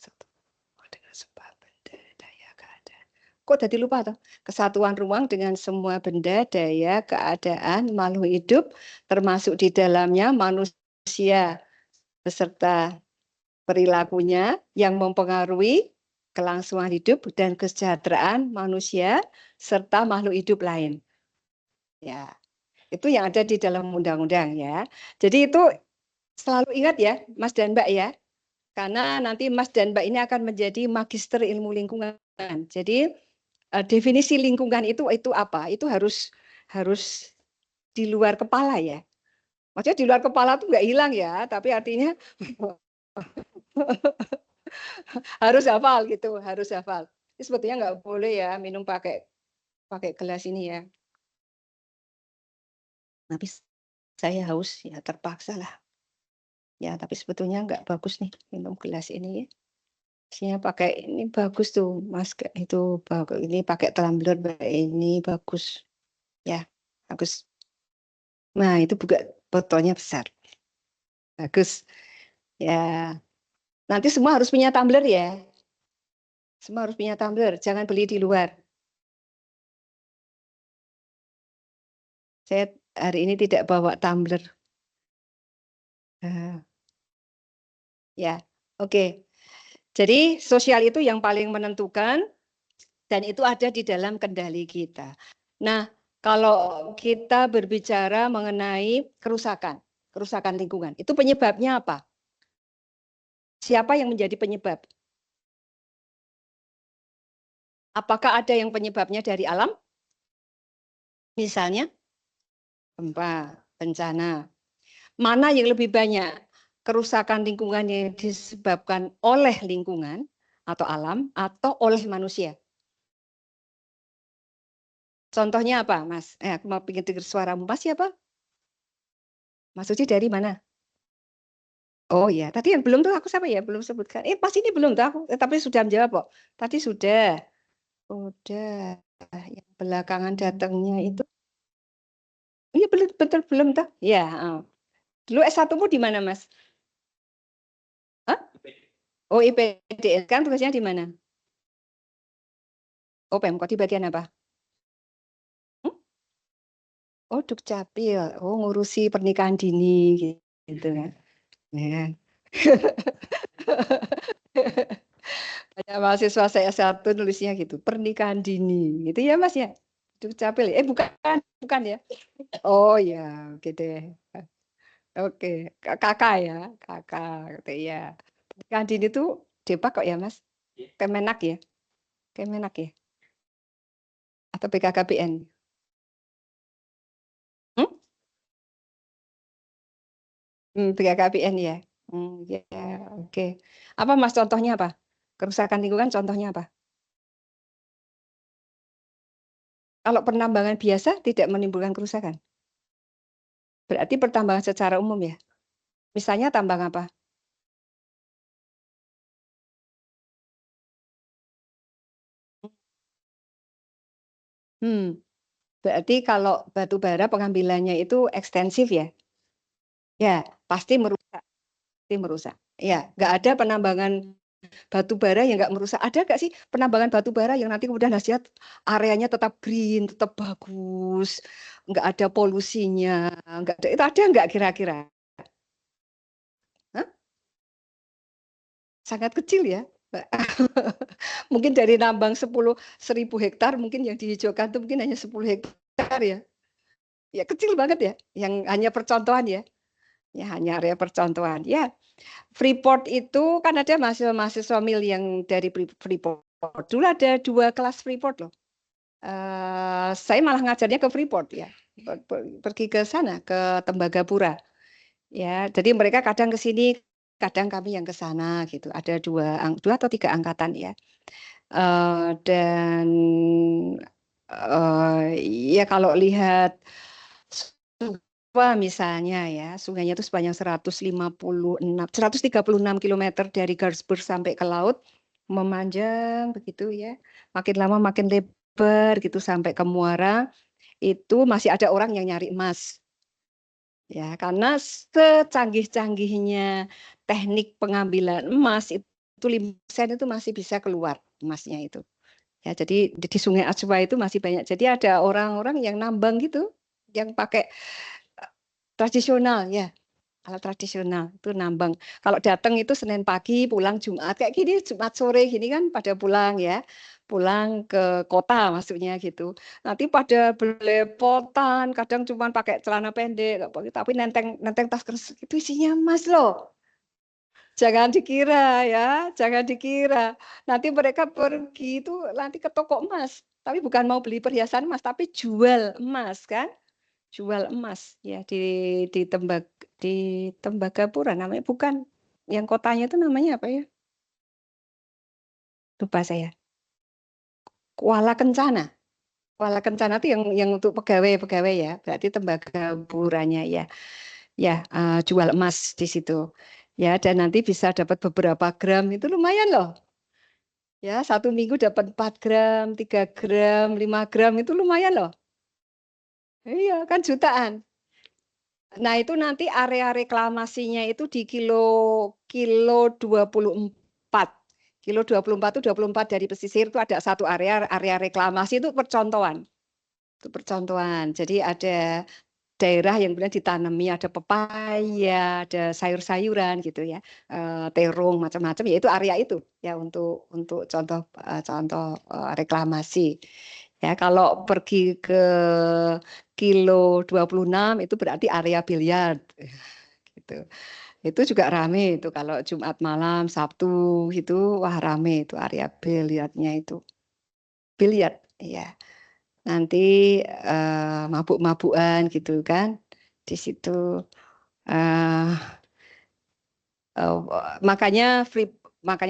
semua benda, daya, keadaan. Kok tadi lupa toh? Kesatuan ruang dengan semua benda, daya, keadaan, makhluk hidup, termasuk di dalamnya manusia beserta perilakunya yang mempengaruhi kelangsungan hidup dan kesejahteraan manusia serta makhluk hidup lain. Ya, itu yang ada di dalam undang-undang ya. Jadi itu selalu ingat ya, Mas dan Mbak ya. Karena nanti Mas dan Mbak ini akan menjadi magister ilmu lingkungan. Jadi definisi lingkungan itu apa? Itu harus di luar kepala ya. Maksudnya di luar kepala tuh nggak hilang ya, tapi artinya harus hafal gitu, harus hafal. Ini sebetulnya nggak boleh ya minum pakai gelas ini ya. Tapi saya haus ya terpaksa lah. Ya, tapi sebetulnya nggak bagus nih minum gelas ini ya. Isinya pakai ini bagus tuh, Mas. Itu bagus. Ini pakai tumbler ini bagus. Ya, bagus. Nah, itu juga botolnya besar. Bagus. Ya. Nanti semua harus punya tumbler ya. Semua harus punya tumbler, jangan beli di luar. Saya hari ini tidak bawa tumbler. Ya, oke. Jadi sosial itu yang paling menentukan dan itu ada di dalam kendali kita. Nah, kalau kita berbicara mengenai kerusakan lingkungan, itu penyebabnya apa? Siapa yang menjadi penyebab? Apakah ada yang penyebabnya dari alam? Misalnya gempa, bencana. Mana yang lebih banyak kerusakan lingkungan yang disebabkan oleh lingkungan atau alam atau oleh manusia? Contohnya apa, Mas? Aku mau pikir dengar suaramu. Mas siapa? Mas Suci dari mana? Oh ya, tadi yang belum tuh aku siapa ya? Belum sebutkan. Pas ini belum tuh aku, tapi sudah menjawab kok. Tadi sudah. Udah. Yang belakangan datangnya itu. Iya betul belum tuh. Ya. Dulu S1-mu di mana, Mas? Hah? Oh, IPDN kan tugasnya di mana? Oh, Pemkot di bagian apa? Hmm? Oh, Dukcapil. Oh, ngurusi pernikahan dini gitu kan. Ya. Banyak mahasiswa saya S1 nulisnya gitu, pernikahan dini. Gitu ya, Mas ya. Dukcapil. Bukan, bukan ya. Oh ya, oke deh. Oke, kakak ya, kakak gitu ya. Pernikahan dini itu Depak kok ya, Mas? Kemenak ya? Kemenak ya? Atau BKKBN? Hmm? BKKBN ya. Ya, oke. Apa Mas contohnya apa? Kerusakan lingkungan contohnya apa? Kalau penambangan biasa tidak menimbulkan kerusakan. Berarti pertambangan secara umum ya. Misalnya tambang apa? Hmm, berarti kalau batu bara pengambilannya itu ekstensif ya? Ya, pasti merusak. Pasti merusak. Ya, nggak ada penambangan batu bara yang nggak merusak. Ada nggak sih penambangan batu bara yang nanti kemudian hasilnya areanya tetap green, tetap bagus, nggak ada polusinya, nggak ada. Itu ada nggak kira-kira? Hah? Sangat kecil ya. Mungkin dari nambang 10.000 hektar, mungkin yang dihijaukan itu mungkin hanya 10 hektar ya. Ya kecil banget ya, yang hanya percontohan ya. Ya hanya area percontohan. Ya, Freeport itu kan ada mahasiswa mil yang dari Freeport. Dulu ada 2 kelas Freeport loh. Saya malah ngajarnya ke Freeport ya. Pergi ke sana, ke Tembagapura. Ya, jadi mereka kadang ke sini, kadang kami yang ke sana gitu. Ada 2 atau 3 angkatan ya. Dan ya kalau lihat misalnya ya, sungainya itu sepanjang 136 kilometer dari Garisburg sampai ke laut, memanjang begitu ya. Makin lama makin lebar gitu sampai ke muara, itu masih ada orang yang nyari emas. Ya, karena secanggih-canggihnya teknik pengambilan emas itu 5% itu masih bisa keluar emasnya itu. Ya, jadi di Sungai Atsua itu masih banyak. Jadi ada orang-orang yang nambang gitu, yang pakai tradisional ya, alat tradisional itu nambang. Kalau datang itu Senin pagi, pulang Jumat kayak gini, Jumat sore gini kan pada pulang ya, pulang ke kota maksudnya gitu. Nanti pada belepotan, kadang cuma pakai celana pendek, tapi nenteng nenteng tas keris itu isinya emas loh. Jangan dikira ya, jangan dikira. Nanti mereka pergi itu nanti ke toko emas, tapi bukan mau beli perhiasan emas, tapi jual emas kan, jual emas ya di Tembagapura namanya, bukan yang kotanya itu namanya apa ya? Lupa saya. Kuala Kencana. Kuala Kencana itu yang untuk pegawai-pegawai ya, berarti Tembagapuranya ya. Ya, jual emas di situ. Ya, dan nanti bisa dapat beberapa gram itu lumayan loh. Ya, 1 minggu dapat 4 gram, 3 gram, 5 gram itu lumayan loh. Iya, kan jutaan. Nah, itu nanti area reklamasinya itu di kilo 24. Kilo 24 itu 24 dari pesisir itu ada satu area reklamasi itu percontohan. Itu percontohan. Jadi ada daerah yang benar ditanami, ada pepaya, ada sayur-sayuran gitu ya, terung macam-macam, ya itu area itu ya untuk contoh reklamasi. Ya, kalau pergi ke kilo 26 itu berarti area biliar gitu. Itu juga rame itu kalau Jumat malam, Sabtu itu wah rame itu area biliarnya itu. Biliar, ya. Nanti mabuk-mabukan gitu kan di situ. Uh, makanya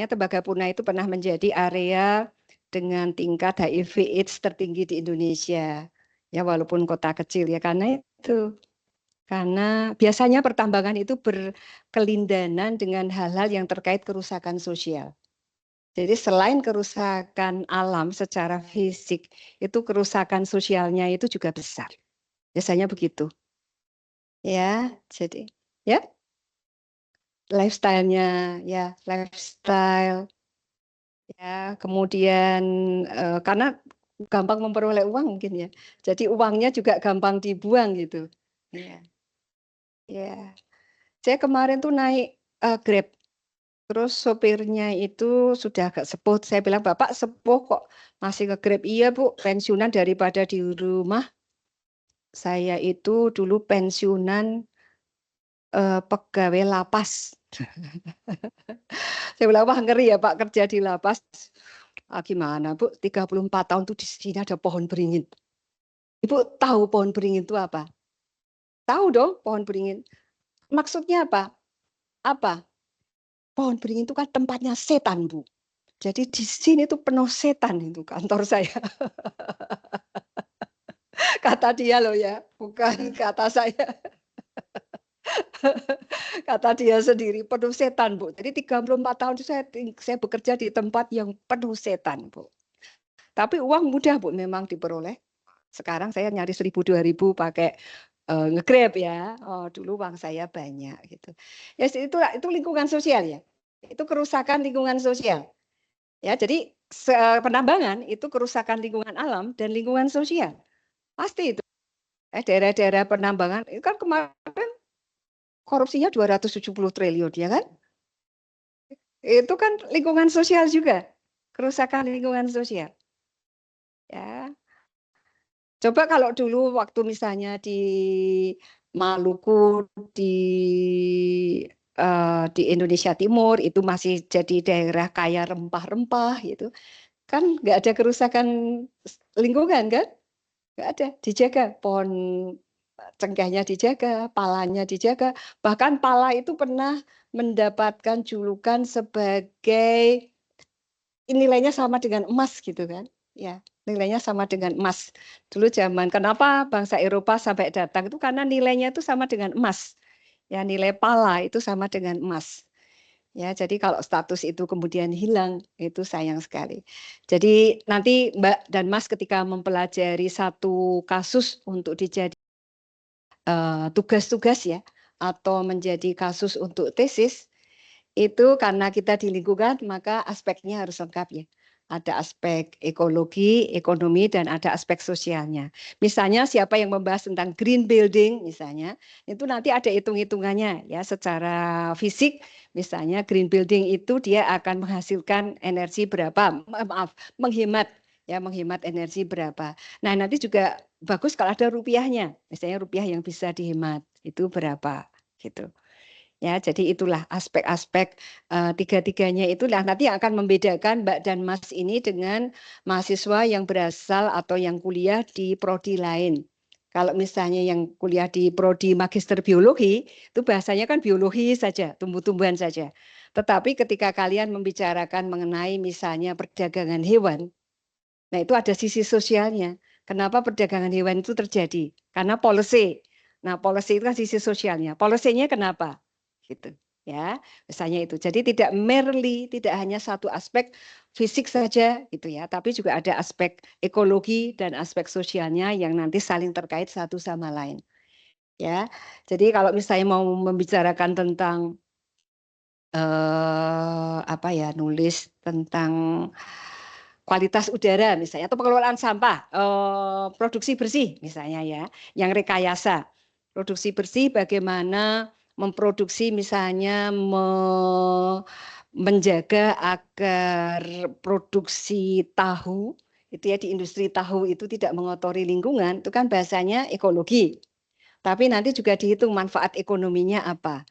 Tembagapura itu pernah menjadi area dengan tingkat HIV/AIDS tertinggi di Indonesia. Ya walaupun kota kecil ya karena biasanya pertambangan itu berkelindanan dengan hal-hal yang terkait kerusakan sosial. Jadi selain kerusakan alam secara fisik, itu kerusakan sosialnya itu juga besar. Biasanya begitu. Ya, jadi ya. lifestyle-nya, ya lifestyle, ya kemudian karena gampang memperoleh uang mungkin ya, jadi uangnya juga gampang dibuang gitu. Iya, ya. Saya kemarin tuh naik Grab, terus sopirnya itu sudah agak sepuh. Saya bilang, Bapak sepuh kok masih nge-Grab? Iya Bu, pensiunan daripada di rumah. Saya itu dulu pensiunan pegawai lapas. Saya bilang, wah ngeri ya Pak kerja di lapas. Gimana Bu, 34 tahun tuh di sini ada pohon beringin. Ibu tahu pohon beringin itu apa? Tahu dong pohon beringin. Maksudnya apa? Apa? Pohon beringin itu kan tempatnya setan, Bu. Jadi di sini tuh penuh setan itu kantor saya. Kata dia loh ya, bukan kata saya. Kata dia sendiri, penuh setan, Bu. Jadi 34 tahun itu saya bekerja di tempat yang penuh setan, Bu. Tapi uang mudah, Bu, memang diperoleh. Sekarang saya nyari 1.000, 2.000 pakai nge-Grab ya. Oh, dulu uang saya banyak gitu. Ya itu lingkungan sosial ya. Itu kerusakan lingkungan sosial. Ya, jadi penambangan itu kerusakan lingkungan alam dan lingkungan sosial. Pasti itu. Daerah-daerah penambangan itu kan kemarin korupsinya 270 triliun ya kan? Itu kan lingkungan sosial juga. Kerusakan lingkungan sosial. Ya. Coba kalau dulu waktu misalnya di Maluku di Indonesia Timur itu masih jadi daerah kaya rempah-rempah gitu. Kan nggak ada kerusakan lingkungan kan? Nggak ada, dijaga pohon cengkehnya dijaga, palanya dijaga. Bahkan pala itu pernah mendapatkan julukan sebagai nilainya sama dengan emas gitu kan. Ya, nilainya sama dengan emas. Dulu zaman kenapa bangsa Eropa sampai datang itu karena nilainya itu sama dengan emas. Ya, nilai pala itu sama dengan emas. Ya, jadi kalau status itu kemudian hilang, itu sayang sekali. Jadi nanti Mbak dan Mas ketika mempelajari satu kasus untuk dijadi tugas-tugas ya, atau menjadi kasus untuk tesis, itu karena kita di lingkungan, maka aspeknya harus lengkap ya. Ada aspek ekologi, ekonomi, dan ada aspek sosialnya. Misalnya siapa yang membahas tentang green building, misalnya, itu nanti ada hitung-hitungannya ya secara fisik. Misalnya green building itu dia akan menghasilkan energi berapa, maaf, menghemat energi berapa. Nah nanti juga bagus kalau ada rupiahnya, misalnya rupiah yang bisa dihemat itu berapa gitu. Ya, jadi itulah aspek-aspek tiga-tiganya itulah nanti yang akan membedakan Mbak dan Mas ini dengan mahasiswa yang berasal atau yang kuliah di prodi lain. Kalau misalnya yang kuliah di prodi magister biologi, itu bahasanya kan biologi saja, tumbuh-tumbuhan saja. Tetapi ketika kalian membicarakan mengenai misalnya perdagangan hewan, nah itu ada sisi sosialnya. Kenapa perdagangan hewan itu terjadi? Karena policy. Nah, policy itu kan sisi sosialnya. Policy-nya kenapa? Gitu ya, misalnya itu. Jadi tidak hanya satu aspek fisik saja gitu ya, tapi juga ada aspek ekologi dan aspek sosialnya yang nanti saling terkait satu sama lain. Ya. Jadi kalau misalnya mau membicarakan tentang nulis tentang kualitas udara misalnya atau pengelolaan sampah, produksi bersih misalnya ya, yang rekayasa. Produksi bersih bagaimana memproduksi misalnya menjaga agar produksi tahu itu ya di industri tahu itu tidak mengotori lingkungan, itu kan bahasanya ekologi. Tapi nanti juga dihitung manfaat ekonominya apa.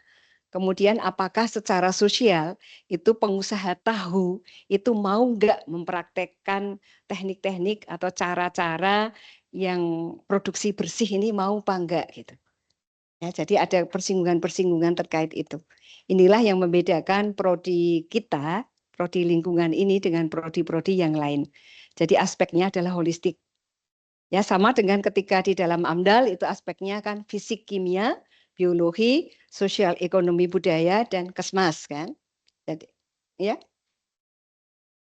Kemudian apakah secara sosial itu pengusaha tahu itu mau nggak mempraktekkan teknik-teknik atau cara-cara yang produksi bersih ini mau apa enggak gitu. Ya, jadi ada persinggungan-persinggungan terkait itu. Inilah yang membedakan prodi kita, prodi lingkungan ini dengan prodi-prodi yang lain. Jadi aspeknya adalah holistik. Ya, sama dengan ketika di dalam AMDAL itu aspeknya kan fisik, kimia, biologi, sosial, ekonomi, budaya, dan kesmas kan. Jadi ya,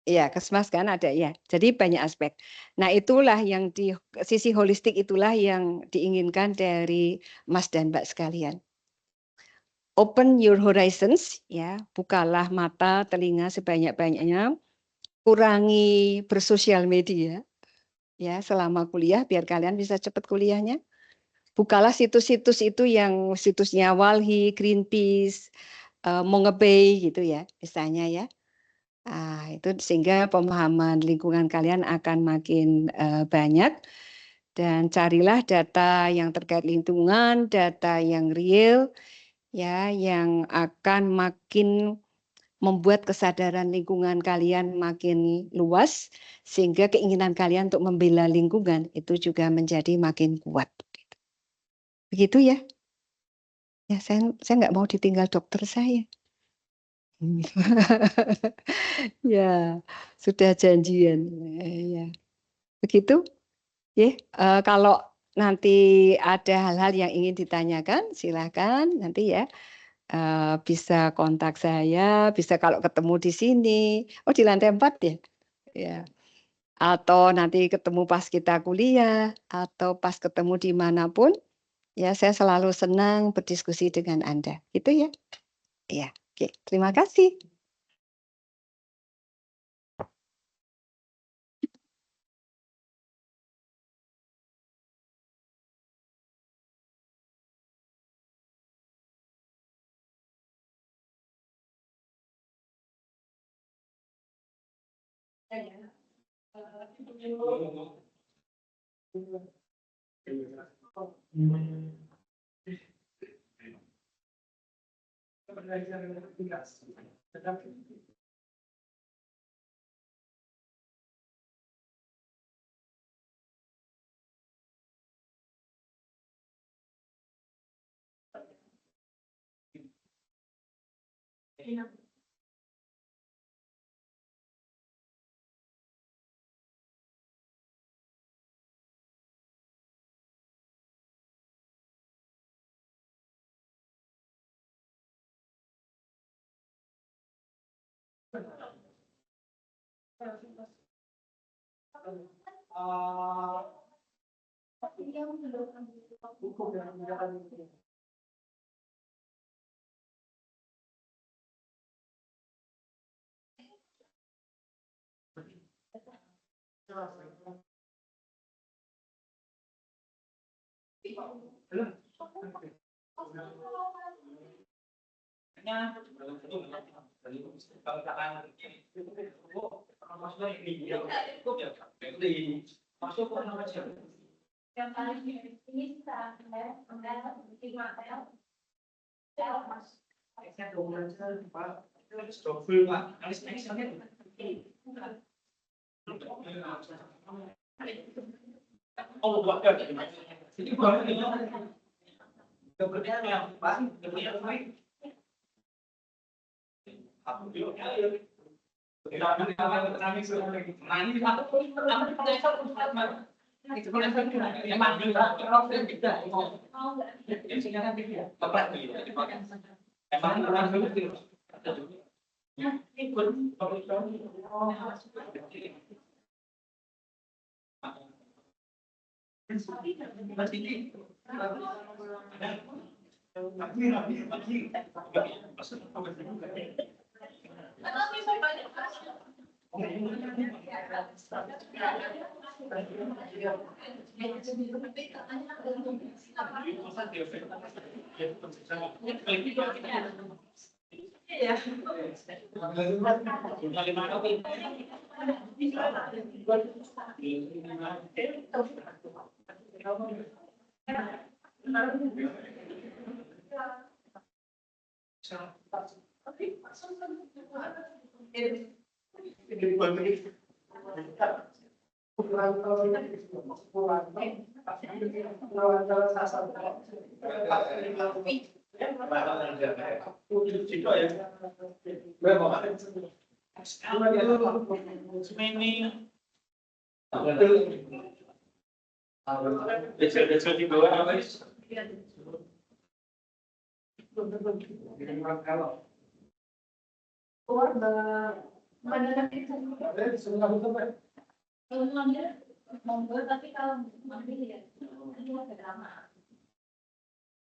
iya kesmas kan ada ya. Jadi banyak aspek. Nah itulah yang di sisi holistik itulah yang diinginkan dari Mas dan Mbak sekalian. open your horizons, ya, bukalah mata, telinga sebanyak-banyaknya, kurangi bersosial media, ya, selama kuliah biar kalian bisa cepat kuliahnya. Bukalah situs-situs itu yang situsnya Walhi, Greenpeace, Mongabay gitu ya, misalnya ya. Itu sehingga pemahaman lingkungan kalian akan makin banyak. Dan carilah data yang terkait lingkungan, data yang real, ya, yang akan makin membuat kesadaran lingkungan kalian makin luas, sehingga keinginan kalian untuk membela lingkungan itu juga menjadi makin kuat. Begitu ya? Ya, saya nggak mau ditinggal dokter saya. Ya, sudah janjian. Ya, begitu. Ya, kalau nanti ada hal-hal yang ingin ditanyakan, silakan nanti ya. Bisa kontak saya, bisa kalau ketemu di sini. Oh, di lantai 4 ya? Ya. Atau nanti ketemu pas kita kuliah, atau pas ketemu dimanapun, ya saya selalu senang berdiskusi dengan Anda. Gitu ya? Ya, oke. Terima kasih.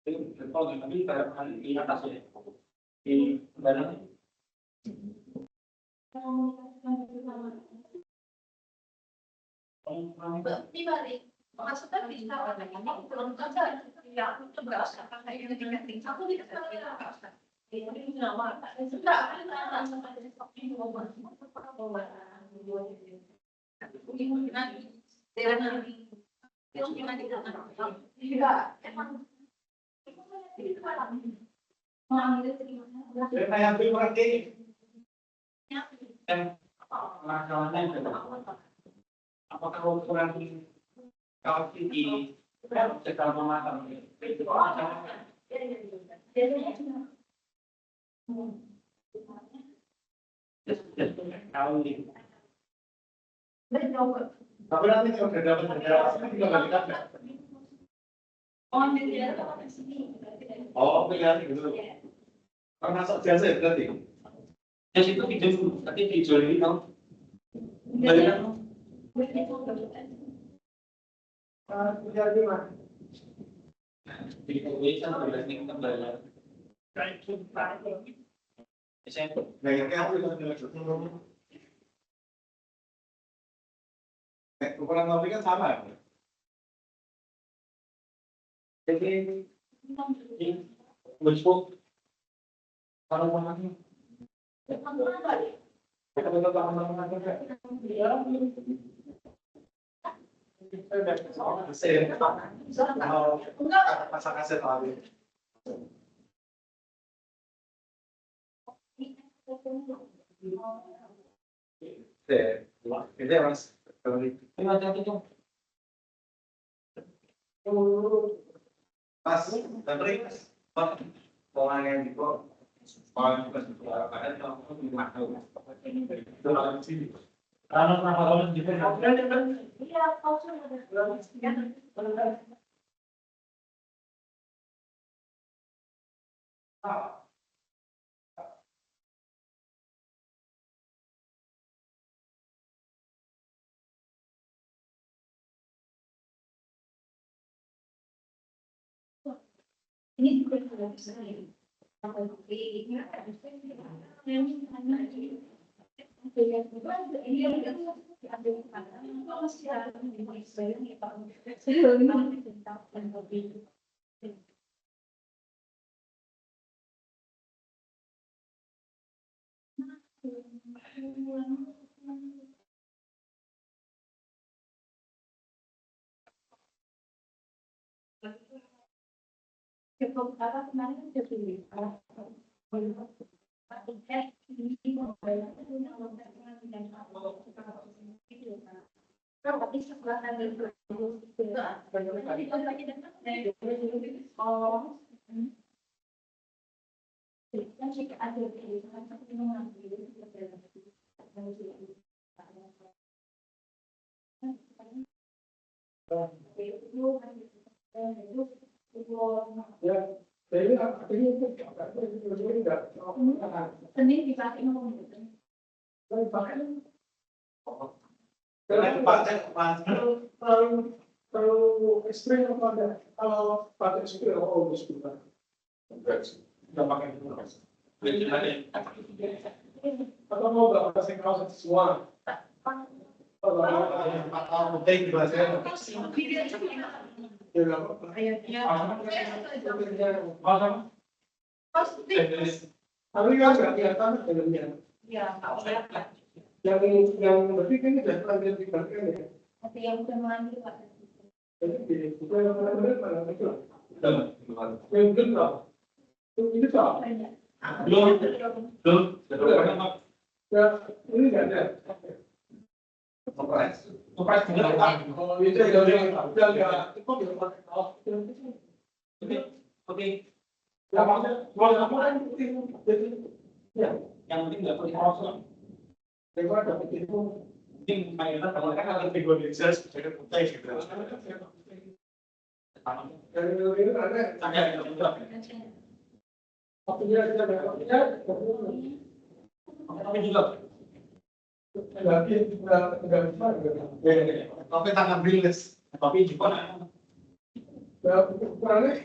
Kalau nanti di atas ya, di badan. Dibalik, maksudnya bisa belum saja ya untuk nggak usah pakai yang diganti aku tidak usah ini nama sudah Yang berarti Masalahnya apakah ukuran kalau tinggi secara mematang itu tapi nanti kalau sudah dapat penjelasan juga nggak dikata. Oh, pilihan gitu. Kalau masuk jasa ya berarti. ya situ video tadi dijual ini dong. Bagaimana? Jadi mas, Di Indonesia berarti kita bayar. Saya Kayaknya aku itu jelas. Ukuran kopi kan sama ya. jadi Facebook kalau mau Pasang kaset lagi. Ini mas. Mas, tapi orang yang di kok, orang juga sudah pada tahun 5 tahun. Itu orang sini. Karena kalau gitu ini juga tidak bisa jadi artinya itu enggak Senin dipakai ngomong terlalu ekstrim apa enggak? Kalau pakai ekstrim oh sudah pakai atau mau nggak pakai kaos semua? Tapi kan nggak kelihatan dalamnya. Yang berarti kan udah terlanjur dibalikan ya. tapi yang udah mandi Pak. Jadi itu yang mana itu? Yang kedua, itu apa? belum Ya ini nggak ada. Surprise. surprise juga Oh itu yang nggak itu yang pakai kaos. oke Ya maksudnya kalau kamu kan jadi ya yang penting nggak perlu kosong dewa dapat itu. penting mayoritas kalau kan ada Gue bisa jadi putih gitu. Dari ini ada waktunya dia waktunya tapi juga lagi nggak bisa. Tapi tangan bilis. tapi juga ukurannya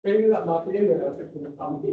ini nggak matinya nggak ada kami.